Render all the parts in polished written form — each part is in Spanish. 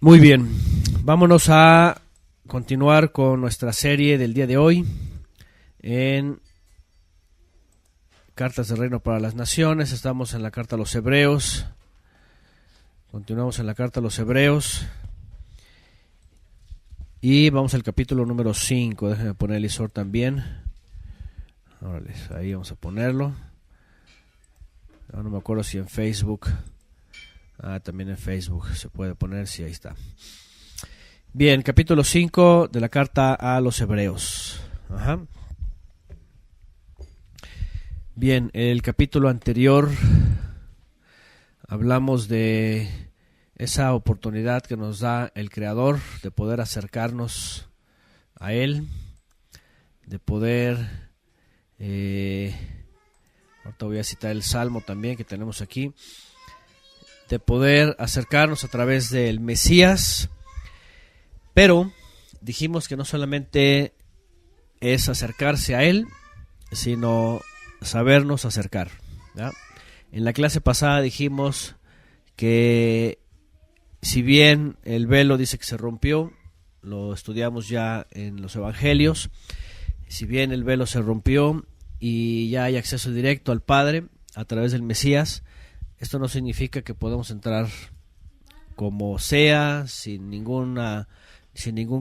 Muy bien, vámonos a continuar con nuestra serie del día de hoy en Cartas del Reino para las Naciones. Estamos en la carta a los Hebreos. Continuamos en la carta a los Hebreos y vamos al capítulo número 5. Déjenme poner el ISOR también. Órale, ahí vamos a ponerlo. No me acuerdo si en Facebook. También en Facebook se puede poner, sí, ahí está. Bien, capítulo 5 de la carta a los Hebreos. Bien, el capítulo anterior hablamos de esa oportunidad que nos da el Creador de poder acercarnos a Él, de poder, ahorita voy a citar el Salmo también que tenemos aquí, de poder acercarnos a través del Mesías, pero dijimos que no solamente es acercarse a Él, sino sabernos acercar, ¿ya? En la clase pasada dijimos que si bien el velo dice que se rompió, lo estudiamos ya en los evangelios, si bien el velo se rompió y ya hay acceso directo al Padre a través del Mesías, esto no significa que podamos entrar como sea, sin ningún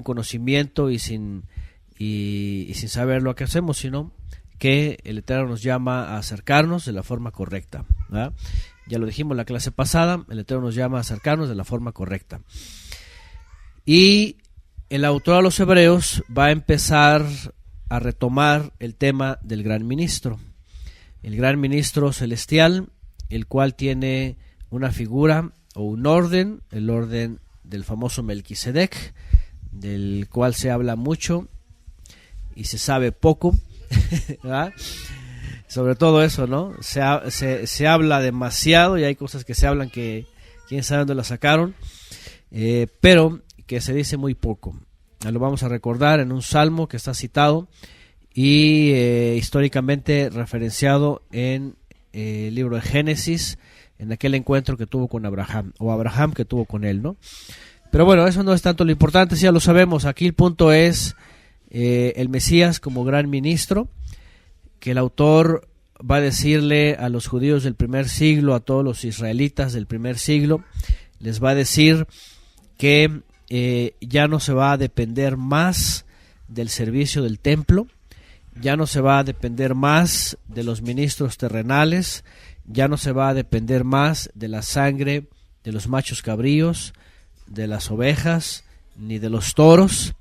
conocimiento y sin saber lo que hacemos, sino que el Eterno nos llama a acercarnos de la forma correcta, ¿verdad? Ya lo dijimos en la clase pasada, el Eterno nos llama a acercarnos de la forma correcta. Y el autor a los Hebreos va a empezar a retomar el tema del gran ministro. El gran ministro celestial, el cual tiene una figura o un orden, el orden del famoso Melquisedec, del cual se habla mucho y se sabe poco, ¿verdad? Sobre todo eso, ¿no? Se habla demasiado y hay cosas que se hablan que quién sabe dónde las sacaron, pero que se dice muy poco. Lo vamos a recordar en un salmo que está citado y históricamente referenciado en el libro de Génesis, en aquel encuentro que tuvo con Abraham, o Abraham que tuvo con él, ¿no? Pero bueno, eso no es tanto lo importante, si ya lo sabemos. Aquí el punto es el Mesías como gran ministro, que el autor va a decirle a los judíos del primer siglo, a todos los israelitas del primer siglo, les va a decir que ya no se va a depender más del servicio del templo, ya no se va a depender más de los ministros terrenales, ya no se va a depender más de la sangre de los machos cabríos, de las ovejas, ni de los toros,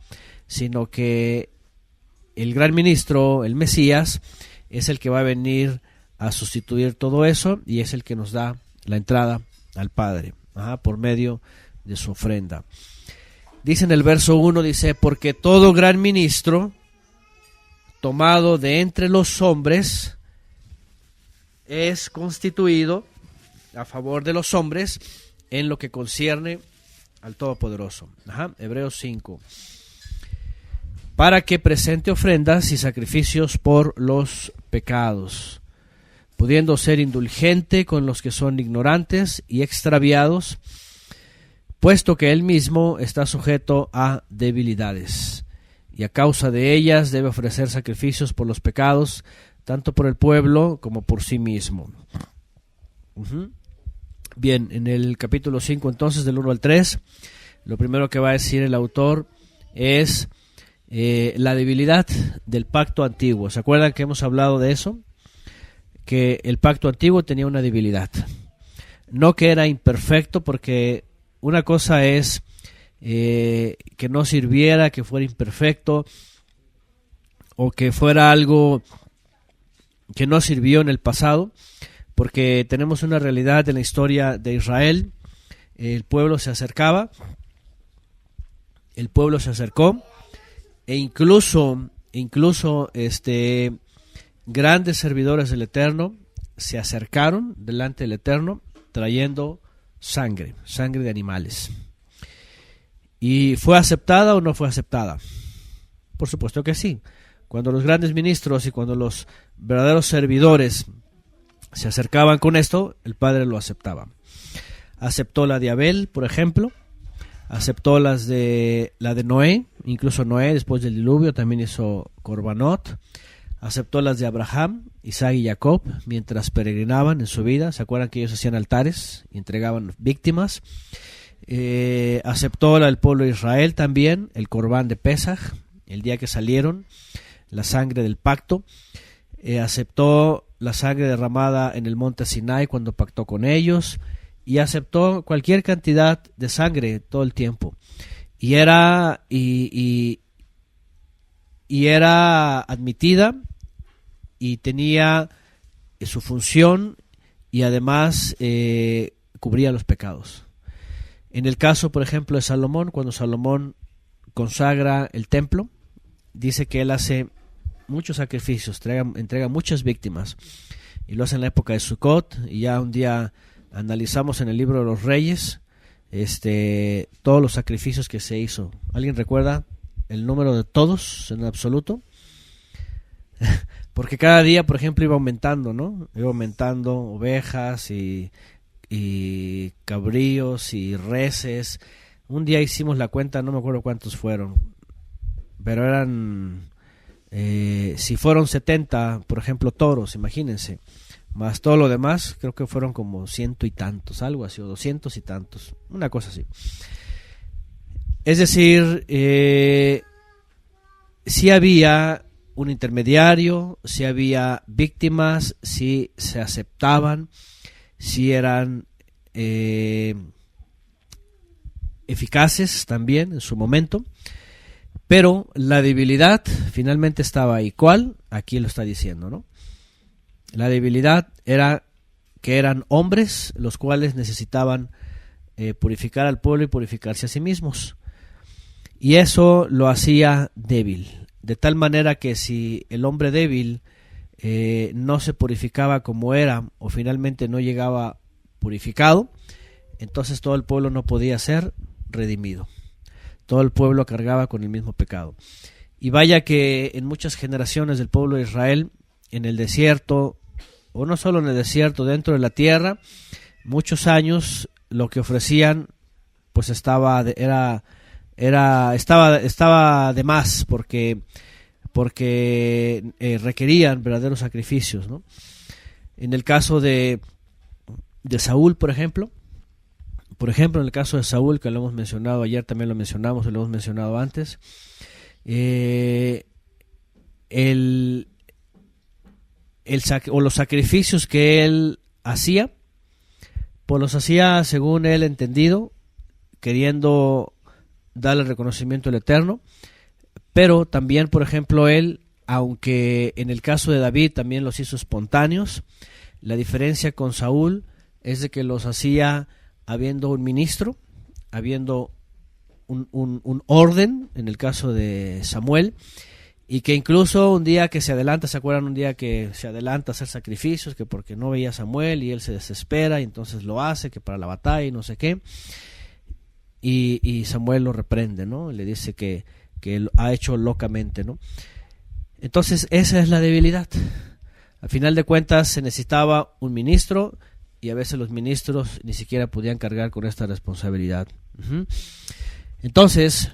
sino que el gran ministro, el Mesías, es el que va a venir a sustituir todo eso y es el que nos da la entrada al Padre, por medio de su ofrenda. Dice en el verso 1, dice, porque todo gran ministro tomado de entre los hombres es constituido a favor de los hombres en lo que concierne al Todopoderoso. Hebreos 5. Para que presente ofrendas y sacrificios por los pecados, pudiendo ser indulgente con los que son ignorantes y extraviados, puesto que él mismo está sujeto a debilidades, y a causa de ellas debe ofrecer sacrificios por los pecados, tanto por el pueblo como por sí mismo. Bien, en el capítulo 5 entonces, del 1 al 3, lo primero que va a decir el autor es la debilidad del pacto antiguo. ¿Se acuerdan que hemos hablado de eso? Que el pacto antiguo tenía una debilidad. No que era imperfecto, porque una cosa es que no sirviera, que fuera imperfecto, o que fuera algo que no sirvió en el pasado, porque tenemos una realidad en la historia de Israel. El pueblo se acercaba, el pueblo se acercó, e incluso grandes servidores del Eterno se acercaron delante del Eterno trayendo sangre de animales. ¿Y fue aceptada o no fue aceptada? Por supuesto que sí. Cuando los grandes ministros y cuando los verdaderos servidores se acercaban con esto, el Padre lo aceptaba. Aceptó la de Abel, por ejemplo, aceptó la de Noé, incluso Noé después del diluvio también hizo Corbanot, aceptó las de Abraham, Isaac y Jacob mientras peregrinaban en su vida. ¿Se acuerdan que ellos hacían altares y entregaban víctimas? Aceptó la del pueblo de Israel también, el Corbán de Pesaj, el día que salieron, la sangre del pacto. Aceptó la sangre derramada en el monte Sinai cuando pactó con ellos, y aceptó cualquier cantidad de sangre todo el tiempo. Y era era admitida y tenía su función, y además cubría los pecados. En el caso, por ejemplo, de Salomón, cuando Salomón consagra el templo, dice que él hace muchos sacrificios, entrega muchas víctimas, y lo hace en la época de Sukkot. Y ya un día analizamos en el libro de los Reyes todos los sacrificios que se hizo. ¿Alguien recuerda el número de todos en absoluto? Porque cada día, por ejemplo, iba aumentando, ¿no? Iba aumentando ovejas y cabríos y reses. Un día hicimos la cuenta, no me acuerdo cuántos fueron, pero eran, si fueron 70, por ejemplo, toros, imagínense, más todo lo demás, creo que fueron como 100 y tantos, algo así, o 200 y tantos, una cosa así. Es decir, si había un intermediario, si había víctimas, si se aceptaban, si eran eficaces también en su momento, pero la debilidad finalmente estaba ahí. ¿Cuál? Aquí lo está diciendo, ¿no? La debilidad era que eran hombres los cuales necesitaban purificar al pueblo y purificarse a sí mismos, y eso lo hacía débil, de tal manera que si el hombre débil no se purificaba como era, o finalmente no llegaba purificado, entonces todo el pueblo no podía ser redimido. Todo el pueblo cargaba con el mismo pecado. Y vaya que en muchas generaciones del pueblo de Israel, en el desierto, o no solo en el desierto, dentro de la tierra, muchos años lo que ofrecían pues estaba de más, porque requerían verdaderos sacrificios, ¿no? En el caso de Saúl, por ejemplo, en el caso de Saúl, que lo hemos mencionado ayer, también lo mencionamos y lo hemos mencionado antes, los sacrificios que él hacía, pues los hacía según él entendido, queriendo darle reconocimiento al Eterno. Pero también, por ejemplo, él, aunque en el caso de David también los hizo espontáneos, la diferencia con Saúl es de que los hacía habiendo un ministro, habiendo un orden, en el caso de Samuel, y que incluso un día que se adelanta, ¿se acuerdan? Un día que se adelanta a hacer sacrificios, que porque no veía a Samuel y él se desespera y entonces lo hace, que para la batalla y no sé qué, y Samuel lo reprende, ¿no? Le dice que lo ha hecho locamente, ¿no? Entonces esa es la debilidad. Al final de cuentas se necesitaba un ministro, y a veces los ministros ni siquiera podían cargar con esta responsabilidad. Entonces,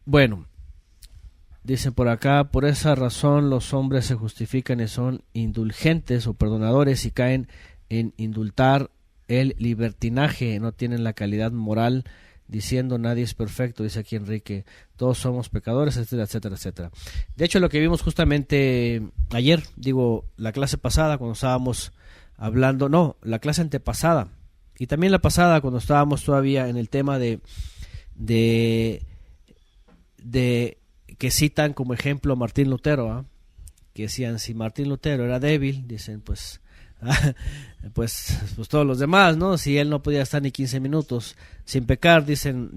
bueno, dicen por acá, por esa razón los hombres se justifican y son indulgentes o perdonadores y caen en indultar el libertinaje, no tienen la calidad moral, diciendo nadie es perfecto, dice aquí Enrique, todos somos pecadores, etcétera, etcétera, etcétera. De hecho, lo que vimos justamente ayer, la clase pasada cuando estábamos hablando, no, la clase antepasada, y también la pasada cuando estábamos todavía en el tema de que citan como ejemplo a Martín Lutero, ¿eh? Que decían, si Martín Lutero era débil, dicen, pues todos los demás, ¿no? Si él no podía estar ni 15 minutos sin pecar, dicen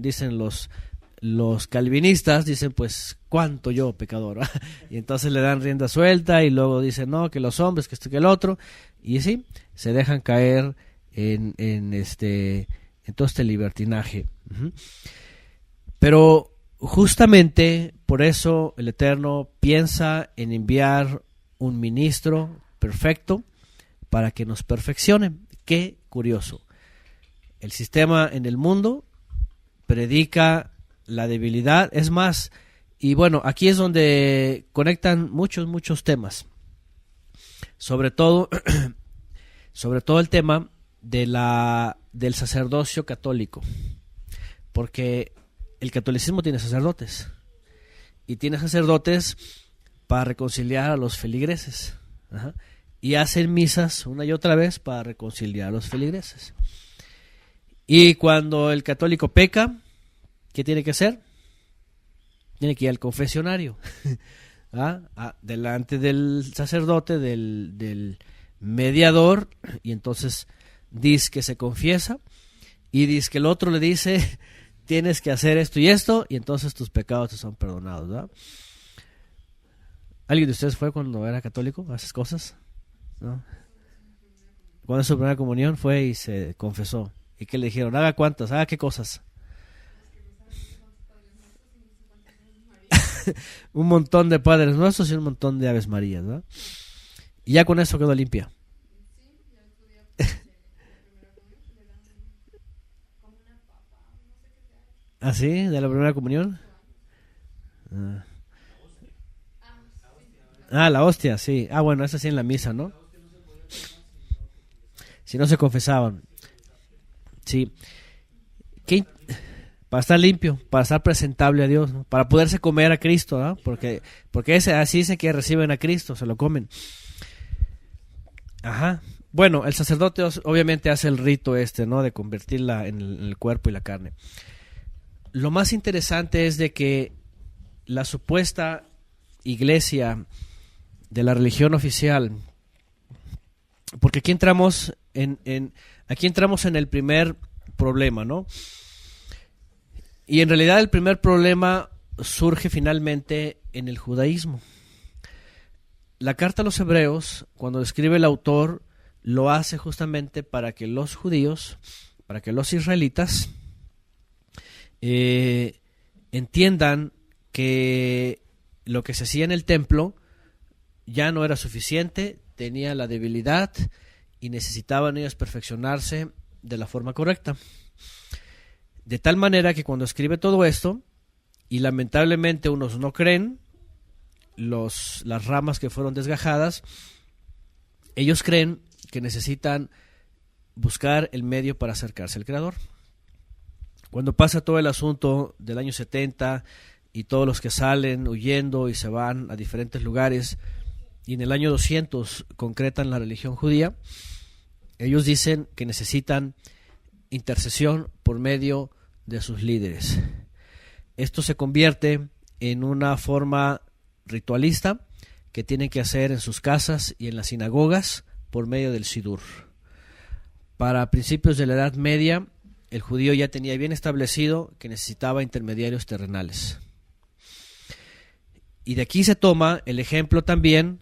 los calvinistas, dicen, pues cuánto yo pecador, ¿eh? Y entonces le dan rienda suelta y luego dicen, no, que los hombres, que esto, que el otro, y sí, se dejan caer en todo este libertinaje. Pero justamente por eso el Eterno piensa en enviar un ministro perfecto para que nos perfeccione. Qué curioso. El sistema en el mundo predica la debilidad. Es más, y bueno, aquí es donde conectan muchos temas. Sobre todo el tema del sacerdocio católico. Porque el catolicismo tiene sacerdotes. Y tiene sacerdotes para reconciliar a los feligreses. Ajá. Y hacen misas una y otra vez para reconciliar a los feligreses. Y cuando el católico peca, ¿qué tiene que hacer? Tiene que ir al confesionario. Delante del sacerdote, del mediador, y entonces dice que se confiesa, y dice que el otro le dice, tienes que hacer esto y esto, y entonces tus pecados te son perdonados, ¿verdad? ¿Alguien de ustedes fue cuando era católico a esas cosas? ¿No? Cuando en su primera comunión fue y se confesó. ¿Y qué le dijeron? ¿Haga cuántas? ¿Haga qué cosas? Un montón de Padres Nuestros y un montón de Aves Marías, ¿no? Y ya con eso quedó limpia. ¿Ah, sí? ¿De la primera comunión? La hostia, sí. Bueno, esa sí en la misa, ¿no? Si no se confesaban. Sí. ¿Qué? Para estar limpio, para estar presentable a Dios, ¿no? Para poderse comer a Cristo, ¿no? Porque así dice que reciben a Cristo, se lo comen. Ajá. Bueno, el sacerdote obviamente hace el rito ¿no? De convertirla en el cuerpo y la carne. Lo más interesante es de que la supuesta iglesia de la religión oficial, porque aquí entramos en el primer problema, ¿no? Y en realidad el primer problema surge finalmente en el judaísmo. La carta a los hebreos, cuando escribe el autor, lo hace justamente para que los judíos, para que los israelitas entiendan que lo que se hacía en el templo ya no era suficiente, tenía la debilidad y necesitaban ellos perfeccionarse de la forma correcta. De tal manera que cuando escribe todo esto, y lamentablemente unos no creen, las ramas que fueron desgajadas, ellos creen que necesitan buscar el medio para acercarse al Creador. Cuando pasa todo el asunto del año 70 y todos los que salen huyendo y se van a diferentes lugares, y en el año 200 concretan la religión judía, ellos dicen que necesitan intercesión por medio de sus líderes. Esto se convierte en una forma ritualista que tienen que hacer en sus casas y en las sinagogas por medio del Sidur. Para principios de la Edad Media, el judío ya tenía bien establecido que necesitaba intermediarios terrenales. Y de aquí se toma el ejemplo también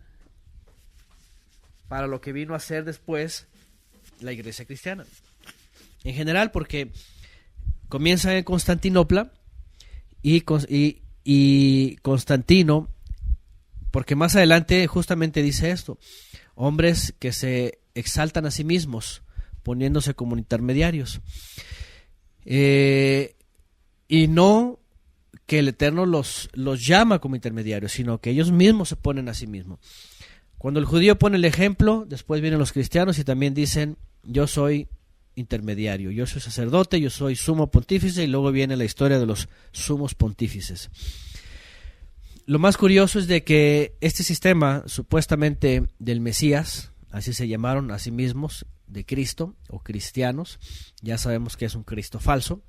para lo que vino a ser después la iglesia cristiana. En general, porque comienza en Constantinopla y Constantino, porque más adelante justamente dice esto: hombres que se exaltan a sí mismos, poniéndose como intermediarios. Y no que el Eterno los llama como intermediarios, sino que ellos mismos se ponen a sí mismos. Cuando el judío pone el ejemplo, después vienen los cristianos y también dicen: yo soy intermediario, yo soy sacerdote, yo soy sumo pontífice, y luego viene la historia de los sumos pontífices. Lo más curioso es de que este sistema supuestamente del Mesías, así se llamaron a sí mismos, de Cristo o cristianos, ya sabemos que es un Cristo falso,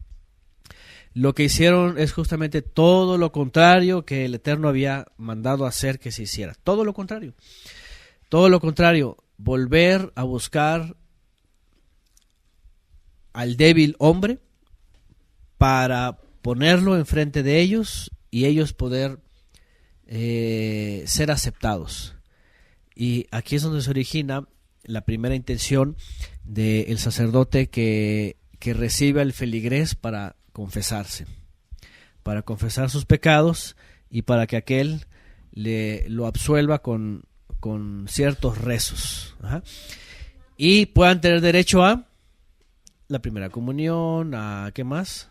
lo que hicieron es justamente todo lo contrario que el Eterno había mandado hacer que se hiciera, todo lo contrario, volver a buscar al débil hombre para ponerlo enfrente de ellos y ellos poder ser aceptados. Y aquí es donde se origina la primera intención del sacerdote que recibe al feligrés para confesarse, para confesar sus pecados y para que aquel lo absuelva con ciertos rezos. Ajá. Y puedan tener derecho a la primera comunión, a ¿qué más?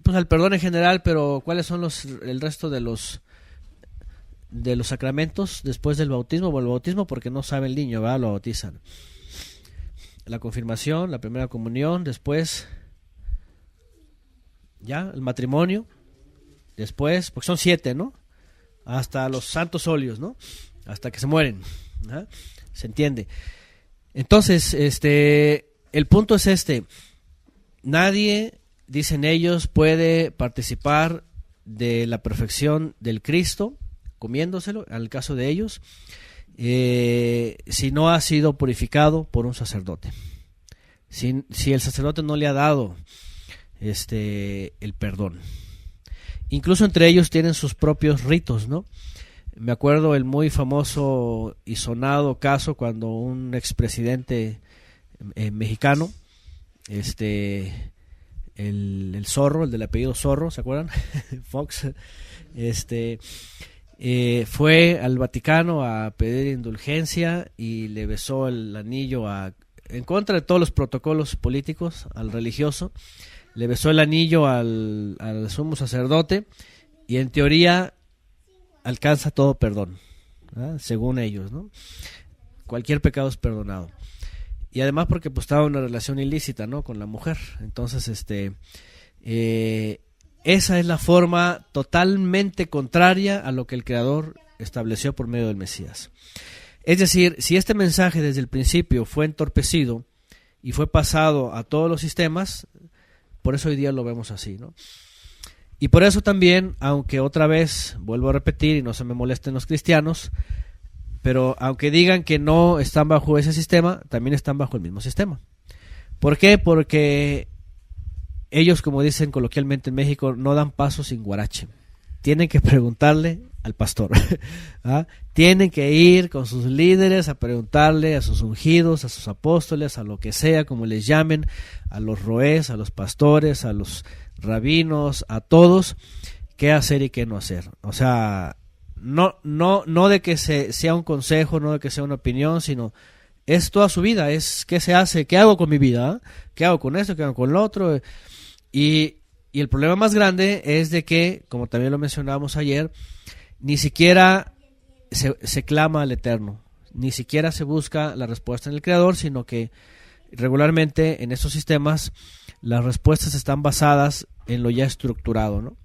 Pues al perdón en general, pero ¿cuáles son el resto de los sacramentos después del bautismo? O el bautismo porque no sabe el niño, ¿verdad? Lo bautizan. La confirmación, la primera comunión, después ya el matrimonio, después, porque son 7, ¿no? Hasta los santos óleos, ¿no? Hasta que se mueren, ¿verdad? ¿Se entiende? Entonces, el punto es nadie, dicen ellos, puede participar de la perfección del Cristo, comiéndoselo, en el caso de ellos, si no ha sido purificado por un sacerdote. Si el sacerdote no le ha dado el perdón. Incluso entre ellos tienen sus propios ritos, ¿no? Me acuerdo el muy famoso y sonado caso cuando un expresidente mexicano, el Zorro, el del apellido Zorro, ¿se acuerdan? Fox, fue al Vaticano a pedir indulgencia y le besó el anillo en contra de todos los protocolos políticos al religioso, le besó el anillo al sumo sacerdote y en teoría alcanza todo perdón, ¿verdad? Según ellos, ¿no? Cualquier pecado es perdonado. Y además porque pues estaba en una relación ilícita, ¿no? Con la mujer. Entonces, esa es la forma totalmente contraria a lo que el Creador estableció por medio del Mesías. Es decir, si este mensaje desde el principio fue entorpecido y fue pasado a todos los sistemas, por eso hoy día lo vemos así, ¿no? Y por eso también, aunque otra vez, vuelvo a repetir y no se me molesten los cristianos, pero aunque digan que no están bajo ese sistema, también están bajo el mismo sistema. ¿Por qué? Porque ellos, como dicen coloquialmente en México, no dan paso sin guarache. Tienen que preguntarle al pastor. ¿Ah? Tienen que ir con sus líderes a preguntarle a sus ungidos, a sus apóstoles, a lo que sea, como les llamen, a los roés, a los pastores, a los rabinos, a todos, qué hacer y qué no hacer. O sea, no de que sea un consejo, no de que sea una opinión, sino es toda su vida, es qué se hace, qué hago con mi vida, qué hago con esto, qué hago con lo otro. Y el problema más grande es de que, como también lo mencionábamos ayer, ni siquiera se clama al Eterno, ni siquiera se busca la respuesta en el Creador, sino que regularmente en estos sistemas las respuestas están basadas en lo ya estructurado, ¿no?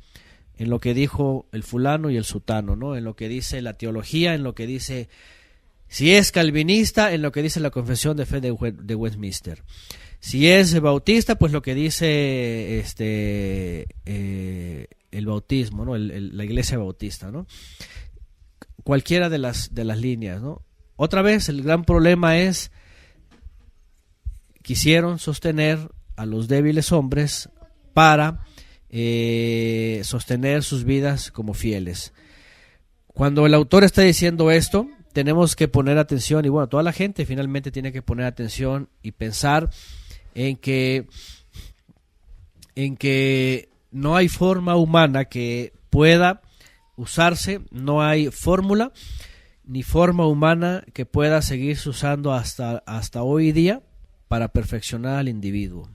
En lo que dijo el fulano y el sutano, ¿no? En lo que dice la teología, en lo que dice, si es calvinista, en lo que dice la Confesión de Fe de Westminster. Si es bautista, pues lo que dice el bautismo, ¿no? La iglesia bautista, ¿no? Cualquiera de las líneas, ¿no? Otra vez, el gran problema es quisieron sostener a los débiles hombres para sostener sus vidas como fieles. Cuando el autor está diciendo esto, tenemos que poner atención, y bueno, toda la gente finalmente tiene que poner atención y pensar en que no hay forma humana que pueda usarse, no hay fórmula ni forma humana que pueda seguirse usando hasta hoy día para perfeccionar al individuo.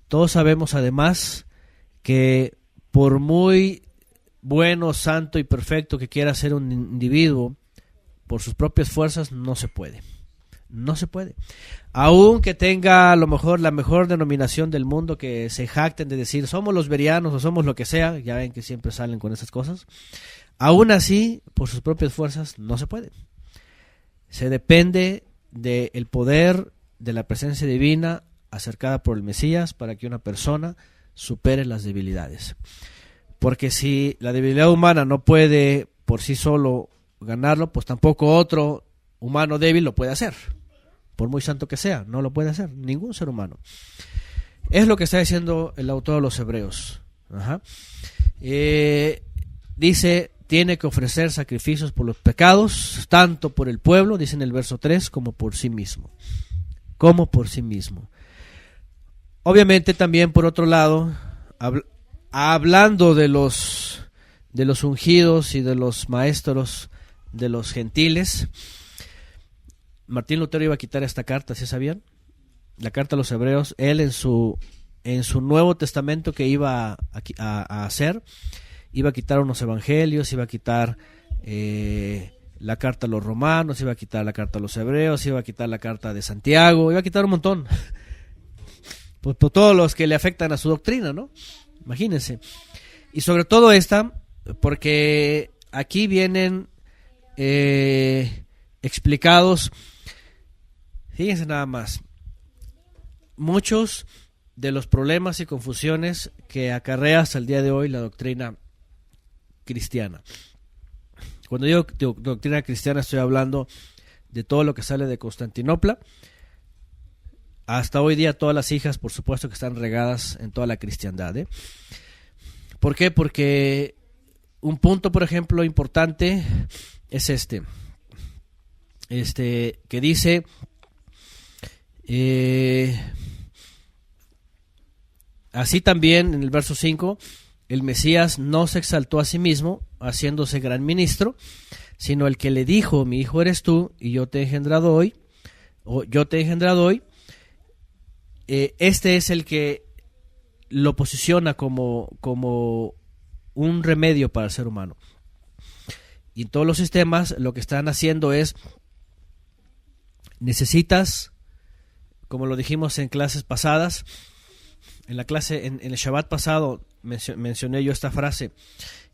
Todos sabemos además que por muy bueno, santo y perfecto que quiera ser un individuo, por sus propias fuerzas no se puede. No se puede. Aunque tenga a lo mejor la mejor denominación del mundo, que se jacten de decir somos los berianos o somos lo que sea, ya ven que siempre salen con esas cosas, aún así, por sus propias fuerzas no se puede. Se depende del poder de la presencia divina acercada por el Mesías para que una persona supere las debilidades. Porque si la debilidad humana no puede por sí solo ganarlo, pues tampoco otro humano débil lo puede hacer. Por muy santo que sea, no lo puede hacer ningún ser humano. Es lo que está diciendo el autor de los Hebreos. Dice, tiene que ofrecer sacrificios por los pecados, tanto por el pueblo, dice en el verso 3, como por sí mismo. Como por sí mismo. Obviamente también por otro lado, hablando de los ungidos y de los maestros de los gentiles, Martín Lutero iba a quitar esta carta, ¿sí sabían? la carta a los hebreos, él en su Nuevo Testamento que iba a hacer, iba a quitar unos evangelios, iba a quitar la carta a los romanos, iba a quitar la carta a los hebreos, iba a quitar la carta de Santiago, iba a quitar un montón. Por todos los que le afectan a su doctrina, ¿no? Imagínense. Y sobre todo esta, porque aquí vienen explicados, fíjense nada más, muchos de los problemas y confusiones que acarrea hasta el día de hoy la doctrina cristiana. Cuando digo doctrina cristiana estoy hablando de todo lo que sale de Constantinopla hasta hoy día, todas las hijas, por supuesto, que están regadas en toda la cristiandad, ¿eh? ¿Por qué? Porque un punto, por ejemplo, importante es que dice así también en el verso 5, el Mesías no se exaltó a sí mismo, haciéndose gran ministro, sino el que le dijo, mi hijo eres tú, y yo te he engendrado hoy, este es el que lo posiciona como un remedio para el ser humano. Y en todos los sistemas lo que están haciendo es, necesitas, como lo dijimos en clases pasadas, en el Shabbat pasado mencioné yo esta frase,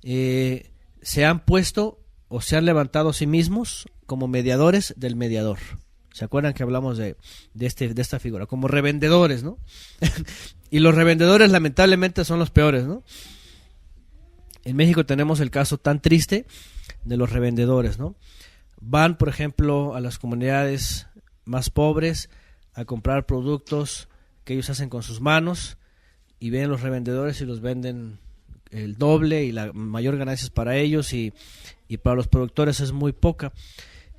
se han puesto o se han levantado a sí mismos como mediadores del mediador. ¿Se acuerdan que hablamos de esta figura? Como revendedores, ¿no? Y los revendedores lamentablemente son los peores, ¿no? En México tenemos el caso tan triste de los revendedores, ¿no? Van, por ejemplo, a las comunidades más pobres a comprar productos que ellos hacen con sus manos y ven los revendedores y los venden el doble y la mayor ganancia es para ellos y para los productores es muy poca.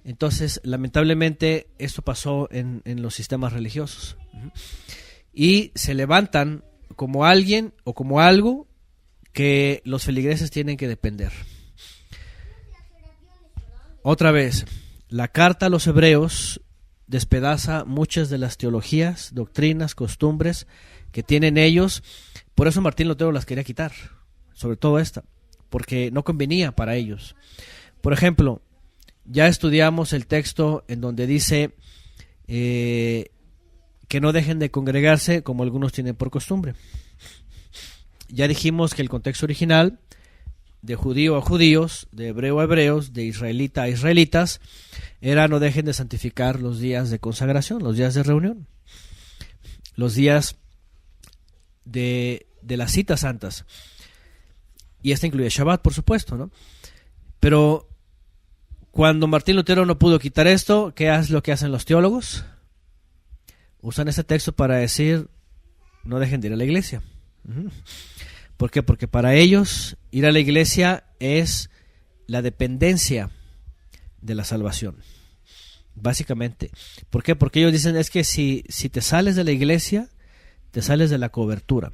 Entonces, lamentablemente, esto pasó en los sistemas religiosos. Y se levantan como alguien o como algo que los feligreses tienen que depender. Otra vez, la carta a los hebreos despedaza muchas de las teologías, doctrinas, costumbres que tienen ellos. Por eso Martín Lutero las quería quitar, sobre todo esta, porque no convenía para ellos. Por ejemplo, ya estudiamos el texto en donde dice que no dejen de congregarse como algunos tienen por costumbre. Ya dijimos que el contexto original, de judío a judíos, de hebreo a hebreos, de israelita a israelitas, era no dejen de santificar los días de consagración, los días de reunión, los días de las citas santas. Y esta incluye Shabbat, por supuesto, ¿no? Pero cuando Martín Lutero no pudo quitar esto, ¿qué es lo que hacen los teólogos? Usan este texto para decir, no dejen de ir a la iglesia. ¿Por qué? Porque para ellos ir a la iglesia es la dependencia de la salvación, básicamente. ¿Por qué? Porque ellos dicen, es que si te sales de la iglesia, te sales de la cobertura.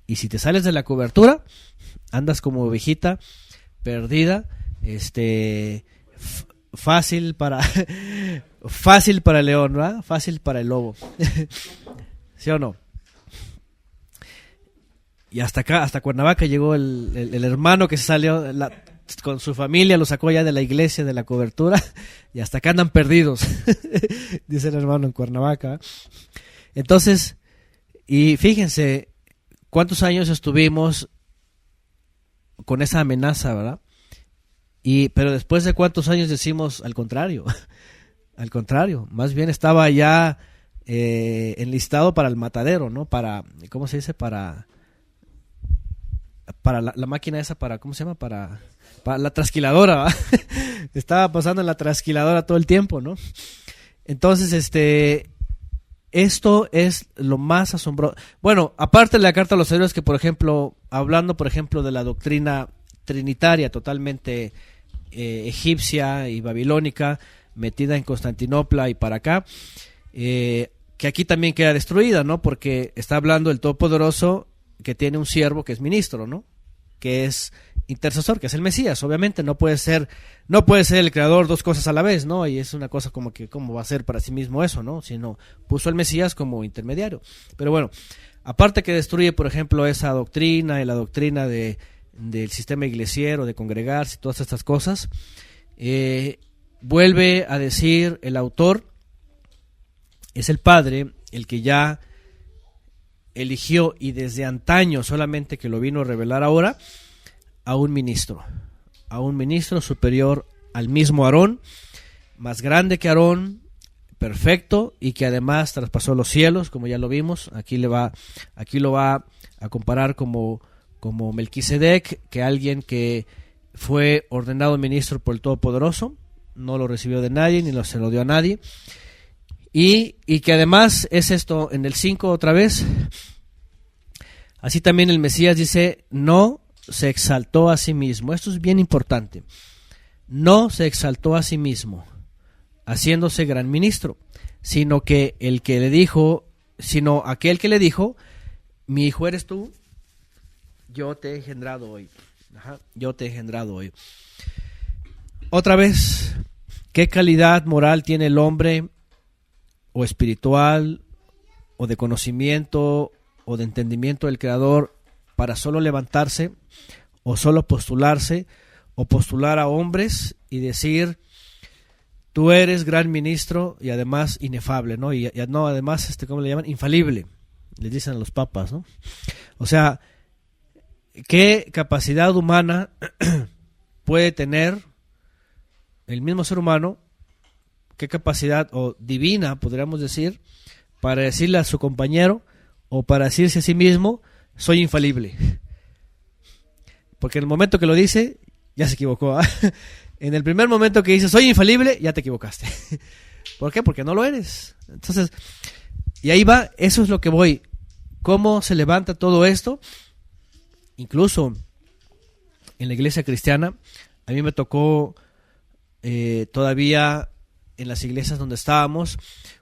Y si te sales de la cobertura, andas como ovejita perdida, fácil para el león, ¿verdad? Fácil para el lobo. ¿Sí o no? Y hasta acá, hasta Cuernavaca llegó el hermano que se salió con su familia, lo sacó ya de la iglesia, de la cobertura, y hasta acá andan perdidos, dice el hermano en Cuernavaca. Entonces, y fíjense cuántos años estuvimos con esa amenaza, ¿verdad? Pero después de cuántos años decimos al contrario, al contrario, más bien estaba ya enlistado para el matadero, ¿no? Para, ¿cómo se dice? Para la máquina esa, ¿cómo se llama? Para la trasquiladora, ¿verdad? Estaba pasando en la trasquiladora todo el tiempo, ¿no? Entonces, esto es lo más asombroso. Bueno, aparte de la carta a los hebreos, que por ejemplo, hablando por ejemplo de la doctrina trinitaria totalmente egipcia y babilónica, metida en Constantinopla y para acá, que aquí también queda destruida, ¿no? Porque está hablando el Todopoderoso que tiene un siervo que es ministro, ¿no? Que es intercesor, que es el Mesías. Obviamente no puede ser el creador dos cosas a la vez, ¿no? Y es una cosa como que cómo va a ser para sí mismo eso, ¿no? Sino puso al Mesías como intermediario. Pero bueno, aparte que destruye, por ejemplo, esa doctrina y la doctrina del sistema iglesiero, de congregarse y todas estas cosas, vuelve a decir el autor, es el Padre el que ya eligió y desde antaño, solamente que lo vino a revelar ahora, a un ministro superior al mismo Aarón, más grande que Aarón, perfecto, y que además traspasó los cielos, como ya lo vimos. Aquí lo va a comparar como Melquisedec, que alguien que fue ordenado ministro por el Todopoderoso, no lo recibió de nadie, ni se lo dio a nadie, y que además es esto en el 5 otra vez. Así también el Mesías dice, no se exaltó a sí mismo. Esto es bien importante. No se exaltó a sí mismo, haciéndose gran ministro, sino aquel que le dijo, mi hijo eres tú, yo te he engendrado hoy. Yo te he engendrado hoy. Otra vez, ¿qué calidad moral tiene el hombre, o espiritual, o de conocimiento, o de entendimiento del Creador, para solo levantarse, o solo postularse, o postular a hombres y decir, tú eres gran ministro y además inefable, ¿no? Y no, además, ¿cómo le llaman? Infalible, les dicen a los papas, ¿no? O sea, ¿qué capacidad humana puede tener el mismo ser humano? ¿Qué capacidad, o divina, podríamos decir, para decirle a su compañero, o para decirse a sí mismo, soy infalible? Porque en el momento que lo dice, ya se equivocó, ¿eh? En el primer momento que dice, soy infalible, ya te equivocaste. ¿Por qué? Porque no lo eres. Entonces, y ahí va, eso es lo que voy. ¿Cómo se levanta todo esto? Incluso en la iglesia cristiana, a mí me tocó todavía en las iglesias donde estábamos,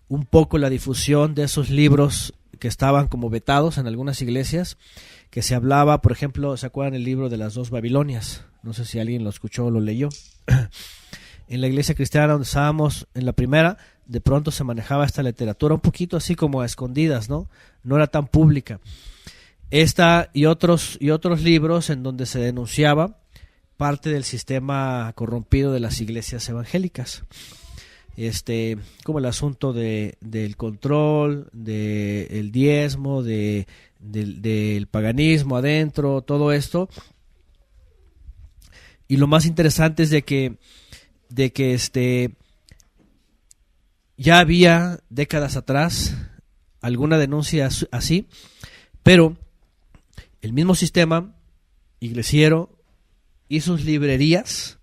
un poco la difusión de esos libros que estaban como vetados en algunas iglesias, que se hablaba, por ejemplo, ¿se acuerdan el libro de las dos Babilonias? No sé si alguien lo escuchó o lo leyó. En la iglesia cristiana donde estábamos, en la primera, de pronto se manejaba esta literatura un poquito así como a escondidas, ¿no? No era tan pública. Esta y otros libros en donde se denunciaba parte del sistema corrompido de las iglesias evangélicas. Como el asunto del control, del diezmo, del paganismo adentro, todo esto. Y lo más interesante es de que ya había décadas atrás alguna denuncia así, pero el mismo sistema iglesiero y sus librerías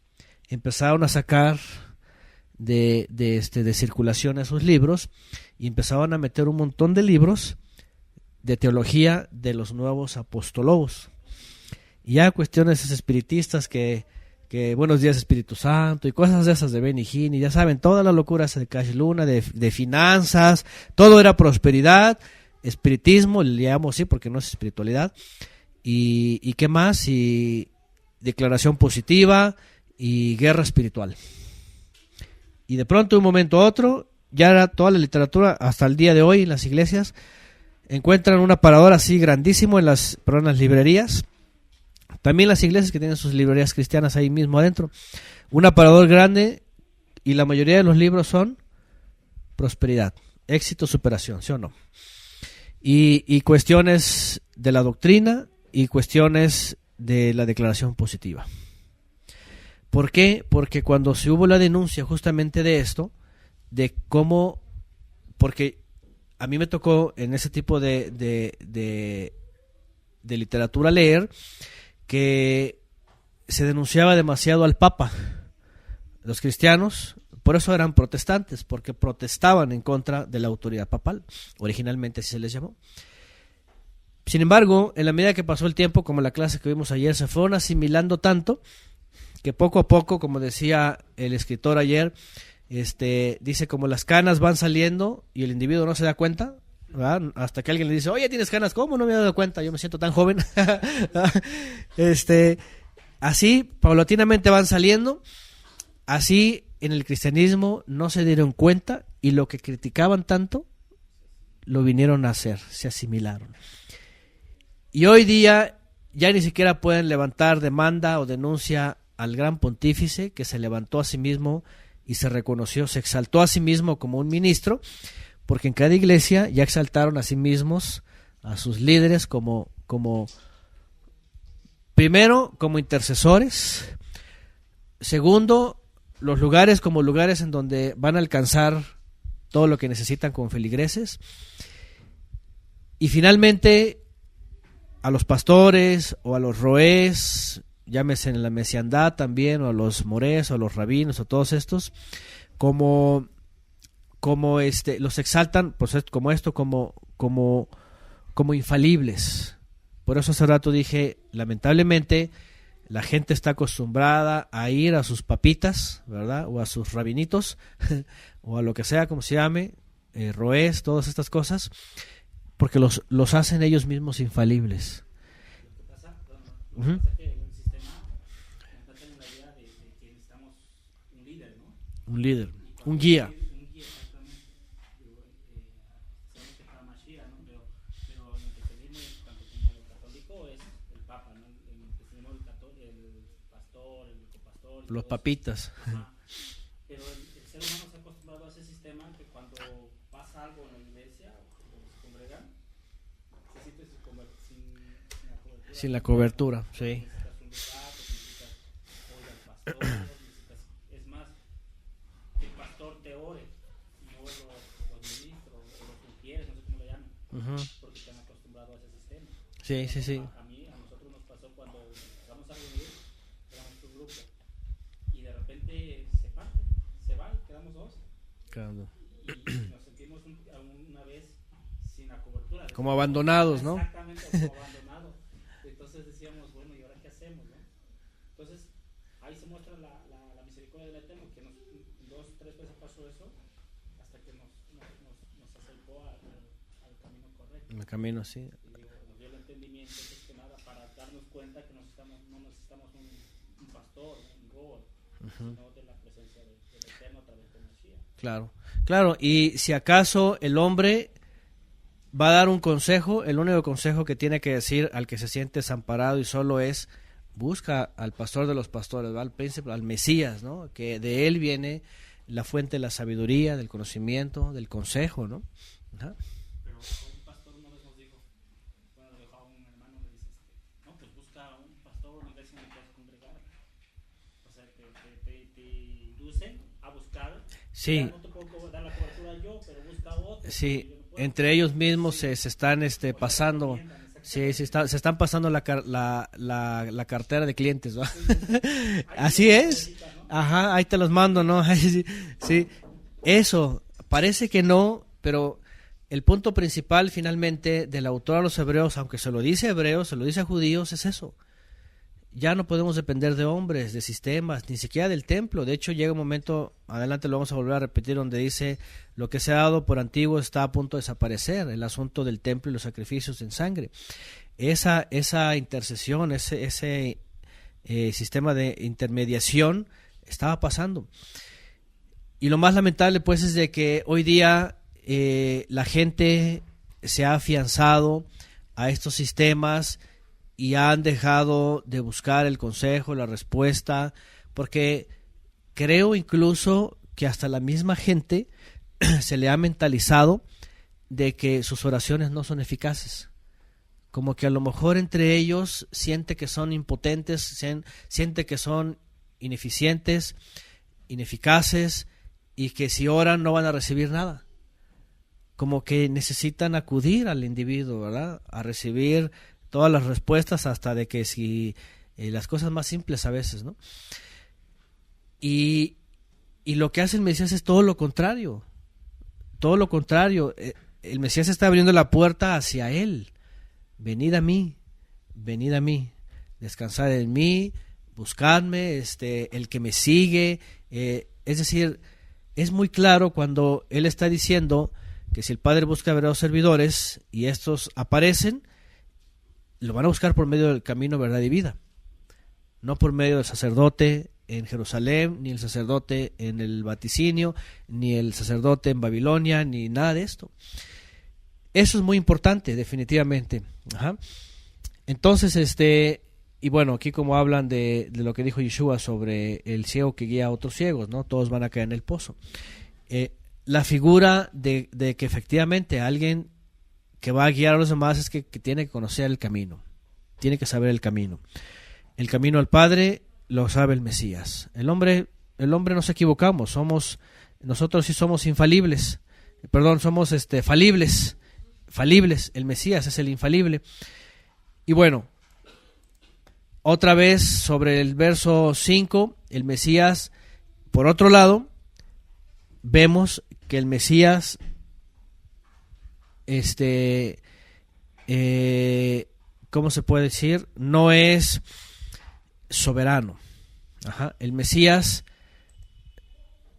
empezaron a sacar de circulación esos libros, y empezaban a meter un montón de libros de teología de los nuevos apostólogos, y ya cuestiones espiritistas que buenos días Espíritu Santo y cosas de esas de Benny Hinn, y ya saben, todas las locuras de Cash Luna, de finanzas, todo era prosperidad, espiritismo, le llamamos así porque no es espiritualidad, y qué más, y declaración positiva y guerra espiritual. Y de pronto, de un momento a otro, ya era toda la literatura, hasta el día de hoy en las iglesias, encuentran un aparador así grandísimo en las librerías. También las iglesias que tienen sus librerías cristianas ahí mismo adentro. Un aparador grande, y la mayoría de los libros son prosperidad, éxito, superación, ¿sí o no? Y cuestiones de la doctrina y cuestiones de la declaración positiva. ¿Por qué? Porque cuando se hubo la denuncia justamente de esto, de cómo, porque a mí me tocó en ese tipo de literatura leer que se denunciaba demasiado al Papa. Los cristianos, por eso eran protestantes, porque protestaban en contra de la autoridad papal, originalmente así se les llamó. Sin embargo, en la medida que pasó el tiempo, como la clase que vimos ayer, se fueron asimilando tanto que poco a poco, como decía el escritor ayer, dice, como las canas van saliendo y el individuo no se da cuenta, ¿verdad? Hasta que alguien le dice, oye, ¿tienes canas? ¿Cómo no me he dado cuenta? Yo me siento tan joven. así paulatinamente van saliendo, así en el cristianismo no se dieron cuenta y lo que criticaban tanto lo vinieron a hacer, se asimilaron. Y hoy día ya ni siquiera pueden levantar demanda o denuncia al gran pontífice que se levantó a sí mismo y se reconoció, se exaltó a sí mismo como un ministro, porque en cada iglesia ya exaltaron a sí mismos, a sus líderes como primero, como intercesores, segundo, los lugares como lugares en donde van a alcanzar todo lo que necesitan como feligreses, y finalmente a los pastores o a los roés, llámese en la mesiandad también, o a los morés o a los rabinos o todos estos, como los exaltan, pues como infalibles. Por eso hace rato dije, lamentablemente la gente está acostumbrada a ir a sus papitas, ¿verdad? O a sus rabinitos, o a lo que sea, como se llame, roés, todas estas cosas, porque los hacen ellos mismos infalibles. Uh-huh. Un líder, un guía. Los papitas. Pero el ser humano se ha acostumbrado a ese sistema que cuando pasa algo en la iglesia o se congregan, se siente sin la cobertura, sí. Necesitas oír al pastor, es más, que el pastor te ore, no los ministros o los sugieres, no sé cómo le llaman, porque te han acostumbrado a ese sistema. Sí. A nosotros nos pasó cuando vamos a reunir, éramos un grupo. Y de repente se va y quedamos dos. Claro. Y nos sentimos una vez sin la cobertura. Como abandonados, ¿no? Exactamente, como abandonados. Entonces decíamos, bueno, ¿y ahora qué hacemos, no? Entonces, ahí se muestra la misericordia del Eterno, que 2-3 veces pasó eso, hasta que nos acercó al camino correcto. El camino, sí. Y nos dio el entendimiento, que nada, para darnos cuenta que no necesitamos un pastor, un rol, sino de la presencia del Eterno a través de Mashiach. Claro, y si acaso el hombre va a dar un consejo, el único consejo que tiene que decir al que se siente desamparado y solo es: busca al pastor de los pastores, ¿va? Al príncipe, al Mesías, ¿no? Que de él viene la fuente de la sabiduría, del conocimiento, del consejo, ¿no? Ajá. Pero un pastor una vez nos dijo, bueno, le dejó a un hermano, le dice, no, pues busca un pastor, una iglesia en la que vas a congregar. O sea, te inducen a buscar. Sí. No te puedo dar la cobertura yo, pero busca otro. Sí, entre ellos mismos se están pasando. Sí, se están pasando la cartera de clientes, ¿no? Así es. Ajá, ahí te los mando, ¿no? Sí, eso, parece que no, pero el punto principal finalmente del autor a los hebreos, aunque se lo dice a hebreos, se lo dice a judíos, es eso. Ya no podemos depender de hombres, de sistemas, ni siquiera del templo. De hecho, llega un momento, adelante lo vamos a volver a repetir, donde dice: lo que se ha dado por antiguo está a punto de desaparecer, el asunto del templo y los sacrificios en sangre. Esa intercesión, ese sistema de intermediación estaba pasando. Y lo más lamentable, pues, es de que hoy día la gente se ha afianzado a estos sistemas y han dejado de buscar el consejo, la respuesta, porque creo incluso que hasta la misma gente se le ha mentalizado de que sus oraciones no son eficaces. Como que a lo mejor entre ellos siente que son impotentes, siente que son ineficientes, ineficaces, y que si oran no van a recibir nada. Como que necesitan acudir al individuo, ¿verdad? A recibir todas las respuestas, hasta de que si las cosas más simples a veces, ¿no? Y lo que hace el Mesías es todo lo contrario. Todo lo contrario. El Mesías está abriendo la puerta hacia él. Venid a mí, descansad en mí, buscadme, el que me sigue. Es decir, es muy claro cuando él está diciendo que si el Padre busca verdaderos servidores y estos aparecen, lo van a buscar por medio del camino, verdad y vida. no por medio del sacerdote en Jerusalén, ni el sacerdote en el vaticinio, ni el sacerdote en Babilonia, ni nada de esto. Eso es muy importante, definitivamente. Ajá. Entonces, y bueno, aquí como hablan de lo que dijo Yeshua sobre el ciego que guía a otros ciegos, ¿no? Todos van a caer en el pozo. La figura de que efectivamente alguien que va a guiar a los demás es que tiene que conocer el camino, tiene que saber el camino. El camino al Padre lo sabe el Mesías. El hombre nos equivocamos, nosotros sí somos infalibles, somos falibles, el Mesías es el infalible. Y bueno, otra vez sobre el verso 5, el Mesías, por otro lado, vemos que el Mesías ¿cómo se puede decir? No es soberano. Ajá. El Mesías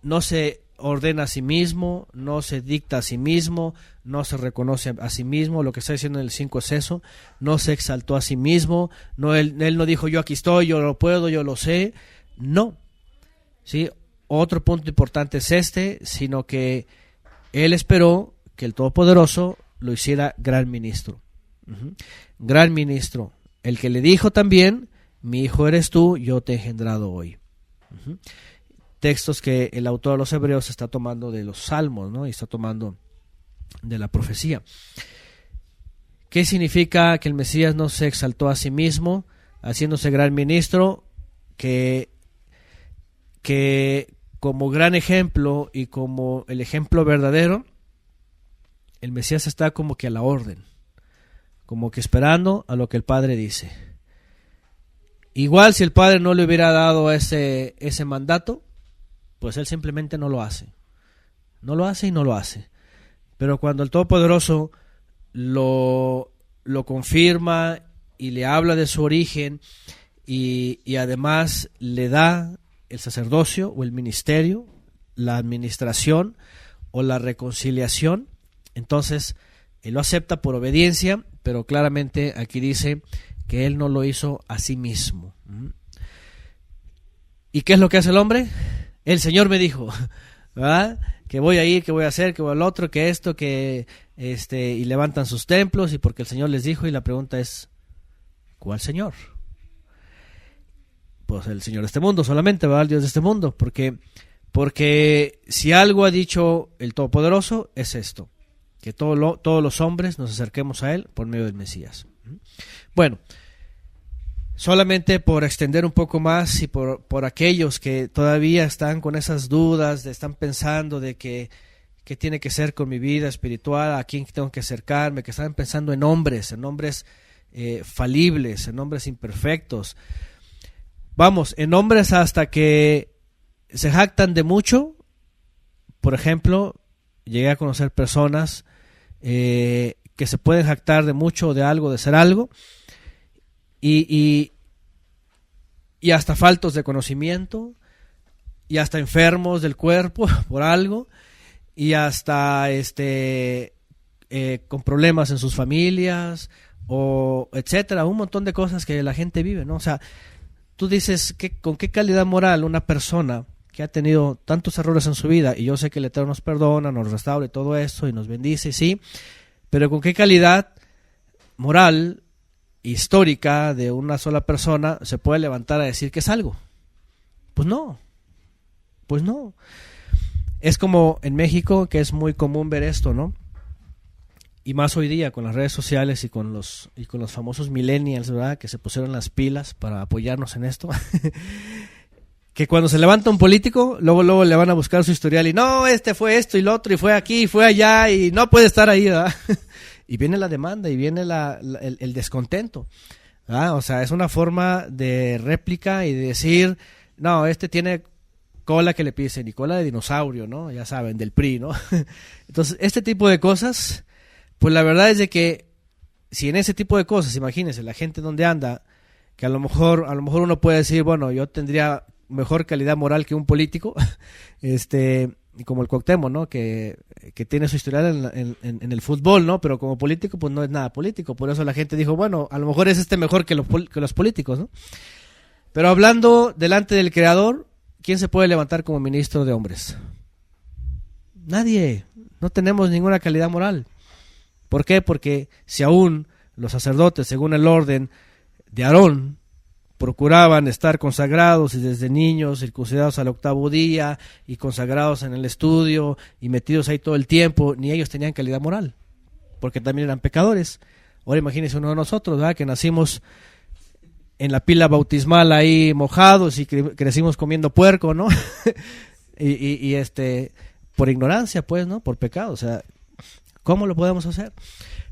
no se ordena a sí mismo, no se dicta a sí mismo, no se reconoce a sí mismo. Lo que está diciendo en el 5 es eso. No se exaltó a sí mismo, él no dijo yo aquí estoy, yo lo puedo, yo lo sé. No. ¿Sí? Otro punto importante es sino que él esperó que el Todopoderoso lo hiciera gran ministro. Gran ministro, el que le dijo también, mi hijo eres tú, yo te he engendrado hoy. Textos que el autor de los Hebreos está tomando de los Salmos, ¿no? Y está tomando de la profecía. ¿Qué significa que el Mesías no se exaltó a sí mismo, haciéndose gran ministro? Que como gran ejemplo y como el ejemplo verdadero, el Mesías está como que a la orden, como que esperando a lo que el Padre dice. Igual si el Padre no le hubiera dado ese mandato, pues él simplemente no lo hace. No lo hace y no lo hace. Pero cuando el Todopoderoso lo confirma y le habla de su origen y además le da el sacerdocio o el ministerio, la administración o la reconciliación, entonces él lo acepta por obediencia, pero claramente aquí dice que él no lo hizo a sí mismo. ¿Y qué es lo que hace el hombre? El Señor me dijo, ¿verdad? Que voy a ir, que voy a hacer, que voy al otro, que esto, que y levantan sus templos, y porque el Señor les dijo, y la pregunta es, ¿cuál Señor? Pues el Señor de este mundo solamente, ¿verdad? El Dios de este mundo, porque si algo ha dicho el Todopoderoso es esto, que todos los hombres nos acerquemos a Él por medio del Mesías. Bueno, solamente por extender un poco más y por aquellos que todavía están con esas dudas, están pensando de qué tiene que ser con mi vida espiritual, a quién tengo que acercarme, que están pensando en hombres falibles, en hombres imperfectos. Vamos, en hombres hasta que se jactan de mucho. Por ejemplo, llegué a conocer personas que se pueden jactar de mucho, de algo, de ser algo, y hasta faltos de conocimiento, y hasta enfermos del cuerpo por algo, y hasta con problemas en sus familias, o etcétera, un montón de cosas que la gente vive, ¿no? O sea, tú dices, ¿con qué calidad moral una persona que ha tenido tantos errores en su vida, y yo sé que el Eterno nos perdona, nos restaura y todo eso, y nos bendice, sí, pero con qué calidad moral, histórica de una sola persona se puede levantar a decir que es algo? Pues no. Es como en México, que es muy común ver esto, ¿no? Y más hoy día con las redes sociales y con los famosos millennials, ¿verdad? Que se pusieron las pilas para apoyarnos en esto. Que cuando se levanta un político, luego le van a buscar su historial y no, fue esto y lo otro y fue aquí y fue allá y no puede estar ahí, ¿verdad? Y viene la demanda y viene el descontento, ¿verdad? O sea, es una forma de réplica y de decir, no, tiene cola que le pisen y cola de dinosaurio, ¿no? Ya saben, del PRI, ¿no? Entonces, este tipo de cosas, pues la verdad es de que si en ese tipo de cosas, imagínense, la gente donde anda, que a lo mejor uno puede decir, bueno, yo tendría mejor calidad moral que un político, como el Cuauhtémoc, ¿no? Que tiene su historial en el fútbol, ¿no? Pero como político, pues no es nada político. Por eso la gente dijo, bueno, a lo mejor es mejor que los políticos, ¿no? Pero hablando delante del Creador, ¿quién se puede levantar como ministro de hombres? Nadie. No tenemos ninguna calidad moral. ¿Por qué? Porque si aún los sacerdotes, según el orden de Aarón, procuraban estar consagrados y desde niños circuncidados al 8º día y consagrados en el estudio y metidos ahí todo el tiempo, ni ellos tenían calidad moral, porque también eran pecadores. Ahora imagínense uno de nosotros, ¿verdad?, que nacimos en la pila bautismal ahí mojados y crecimos comiendo puerco, ¿no? y por ignorancia, pues, ¿no? Por pecado. O sea, ¿cómo lo podemos hacer?